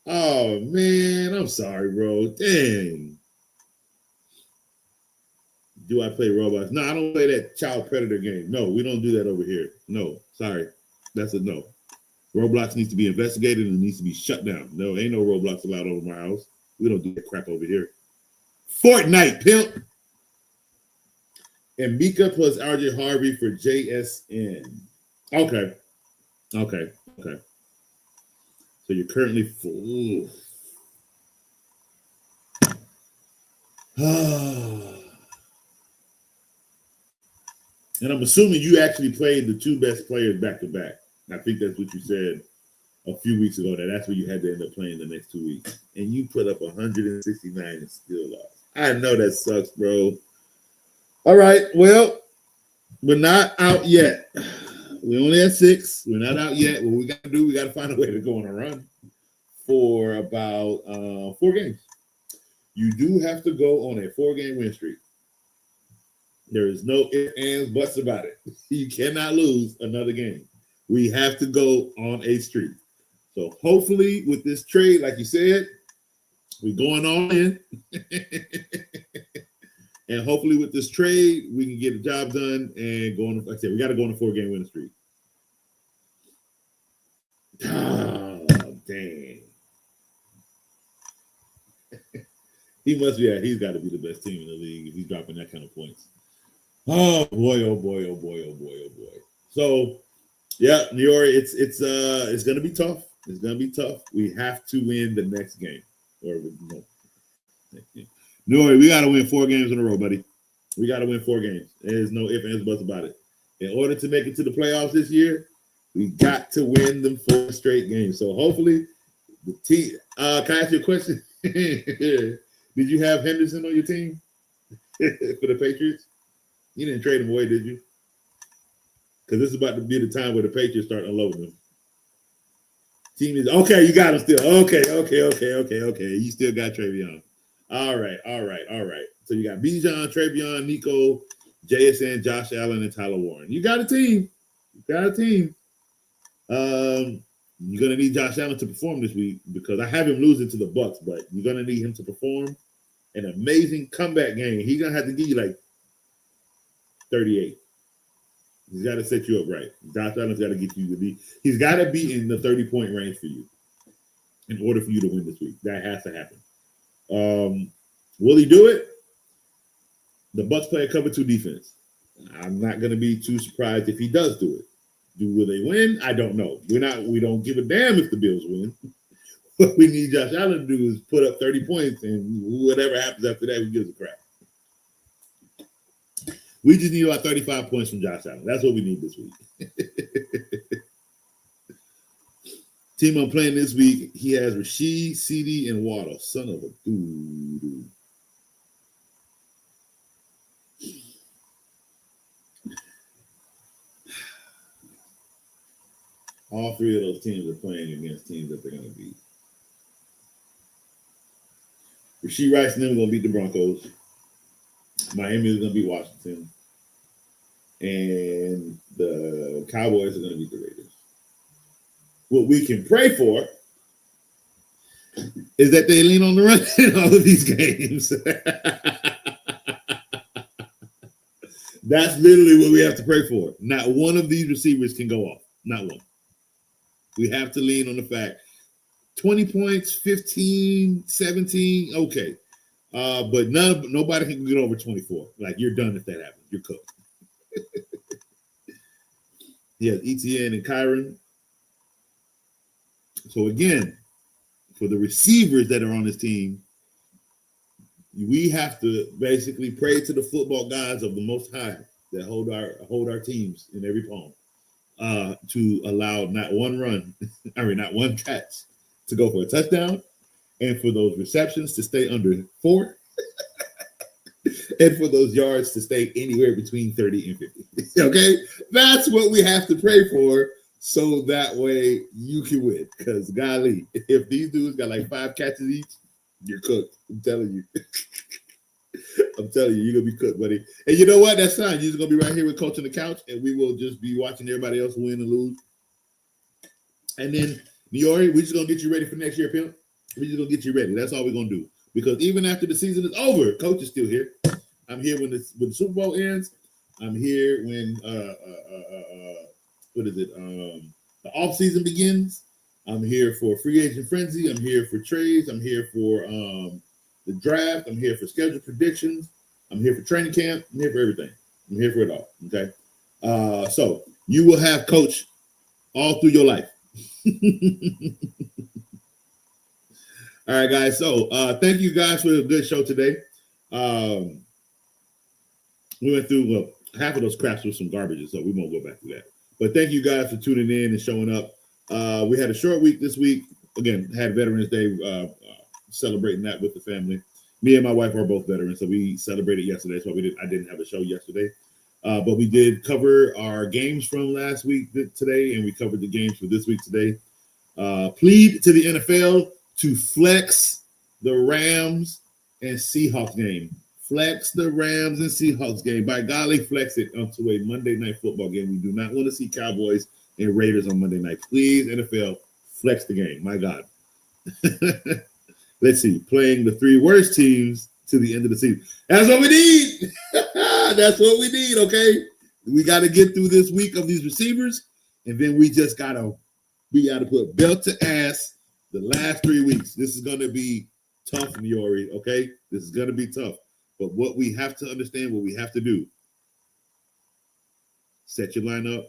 Oh, man. I'm sorry, bro. Dang. Do I play Roblox? No, I don't play that child predator game. No, we don't do that over here. No, sorry. That's a no. Roblox needs to be investigated and needs to be shut down. No, ain't no Roblox allowed over my house. We don't do that crap over here. Fortnite, pimp. And Mika plus RJ Harvey for JSN. Okay. So you're currently full. And I'm assuming you actually played the two best players back to back. I think that's what you said a few weeks ago, that's what you had to end up playing the next 2 weeks. And you put up 169 and still lost. I know that sucks, bro. All right, well, we're not out yet. We only at 6. We're not out yet. What we got to do, we got to find a way to go on a run for about 4 games. You do have to go on a 4-game win streak. There is no ifs, ands, buts about it. You cannot lose another game. We have to go on a streak. So hopefully with this trade, like you said, we're going all in. And hopefully with this trade, we can get the job done and go on. Like I said, we got to go on a 4-game winning streak. Oh, dang. He must be, he's got to be the best team in the league if he's dropping that kind of points. Oh boy, oh boy, oh boy, oh boy, oh boy. So yeah, New York, it's gonna be tough. It's gonna be tough. We have to win the next game. New York, we gotta win 4 games in a row, buddy. We gotta win 4 games. There's no ifs, ands, buts about it. In order to make it to the playoffs this year, we got to win them 4 straight games. So hopefully the team can I ask you a question? Did you have Henderson on your team for the Patriots? You didn't trade him away, did you? Because this is about to be the time where the Patriots start unloading him. Team is okay. You got him still. Okay. You still got Travion. All right. So you got Bijan, Travion, Nico, JSN, Josh Allen, and Tyler Warren. You got a team. You're gonna need Josh Allen to perform this week because I have him losing to the Bucks, but you're gonna need him to perform an amazing comeback game. He's gonna have to give you like 38. He's got to set you up right. Josh Allen's got to get you to be. He's got to be in the 30-point range for you in order for you to win this week. That has to happen. Will he do it? The Bucks play a cover 2 defense. I'm not going to be too surprised if he does do it. Will they win? I don't know. We don't give a damn if the Bills win. What we need Josh Allen to do is put up 30 points, and whatever happens after that, we give a crap. We just need about 35 points from Josh Allen. That's what we need this week. Team I'm playing this week, he has Rashid, CD, and Waddle. Son of a dude. All 3 of those teams are playing against teams that they're going to beat. Rashid Rice and them are going to beat the Broncos. Miami is going to beat Washington. And the Cowboys are going to beat the Raiders. What we can pray for is that they lean on the run in all of these games. That's literally what we have to pray for. Not one of these receivers can go off. Not one. We have to lean on the fact 20 points, 15, 17, okay. But nobody can get over 24. Like, you're done if that happens. You're cooked. He has ETN and Kyron. So again, for the receivers that are on this team, we have to basically pray to the football gods of the Most High that hold our teams in every palm to allow not one catch to go for a touchdown, and for those receptions to stay under 4, and for those yards to stay anywhere between 30 and 50. Okay? That's what we have to pray for, so that way you can win. Because golly, if these dudes got like 5 catches each, you're cooked. I'm telling you. You're going to be cooked, buddy. And you know what? That's fine. You're just going to be right here with Coach on the couch, and we will just be watching everybody else win and lose. And then, Niori, we're just going to get you ready for next year, pimp. We're just going to get you ready. That's all we're going to do. Because even after the season is over, Coach is still here. I'm here when the Super Bowl ends. I'm here when the off season begins. I'm here for free agent frenzy. I'm here for trades. I'm here for the draft. I'm here for schedule predictions. I'm here for training camp. I'm here for everything. I'm here for it all. Okay. So you will have Coach all through your life. All right, guys. So thank you guys for a good show today. We went through half of those craps with some garbage, so we won't go back to that. But thank you guys for tuning in and showing up. We had a short week this week. Again, had Veterans Day, celebrating that with the family. Me and my wife are both veterans, so we celebrated yesterday. So I didn't have a show yesterday. But we did cover our games from last week today, and we covered the games for this week today. Plead to the NFL to flex the Rams and Seahawks game. Flex the Rams and Seahawks game. By golly, flex it onto a Monday Night Football game. We do not want to see Cowboys and Raiders on Monday night. Please, NFL, flex the game. My God. Let's see. Playing the 3 worst teams to the end of the season. That's what we need. That's what we need, okay? We got to get through this week of these receivers, and then we got to put belt to ass the last 3 weeks. This is going to be tough, Niori, okay? This is going to be tough. But what we have to understand, what we have to do, set your lineup.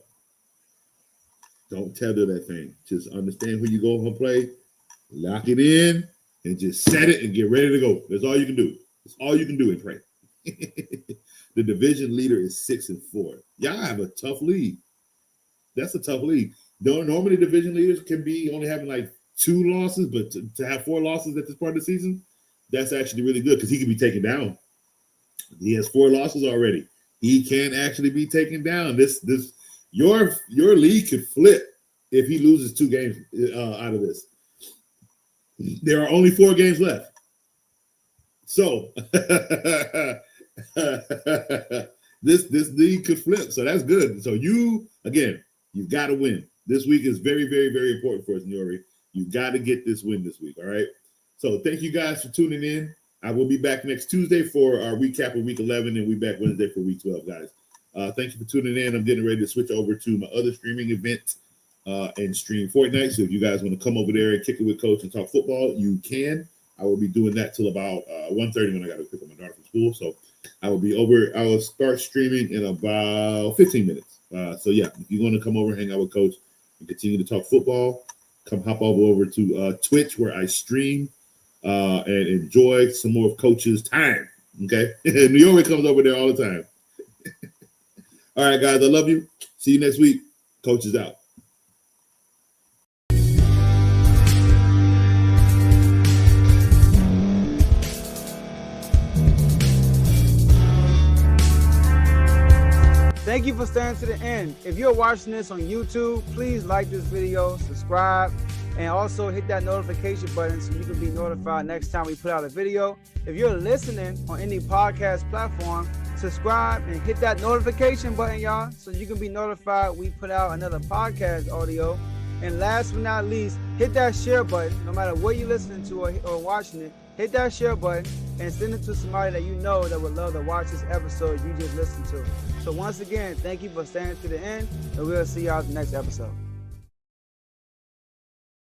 Don't tether that thing. Just understand who you go home play, lock it in, and just set it and get ready to go. That's all you can do. That's all you can do and pray. The division leader is 6-4. Y'all have a tough league. That's a tough league. Normally division leaders can be only having like 2 losses, but to have 4 losses at this part of the season, that's actually really good because he can be taken down. He has 4 losses already. He can actually be taken down. Your league could flip if he loses 2 games out of this. There are only 4 games left. So this league could flip. So that's good. So you've got to win. This week is very, very, very important for us, Niori. You got to get this win this week. All right. So thank you guys for tuning in. I will be back next Tuesday for our recap of week 11, and we'll be back Wednesday for week 12, guys. Thank you for tuning in. I'm getting ready to switch over to my other streaming event and stream Fortnite. So if you guys want to come over there and kick it with Coach and talk football, you can. I will be doing that till about 1:30 when I got to pick up my daughter from school. So I will start streaming in about 15 minutes. So yeah, if you want to come over, hang out with Coach, and continue to talk football, come hop over to Twitch where I stream and enjoy some more of Coach's time. Okay, New York comes over there all the time. All right, guys, I love you. See you next week. Coach is out. Thank you for staying to the end. If you're watching this on YouTube, please like this video, subscribe, and also hit that notification button so you can be notified next time we put out a video. If you're listening on any podcast platform, subscribe and hit that notification button, y'all, so you can be notified we put out another podcast audio. And last but not least, hit that share button. No matter what you're listening to or watching it, hit that share button and send it to somebody that you know that would love to watch this episode you just listened to. So once again, thank you for staying to the end, and we'll see y'all in the next episode.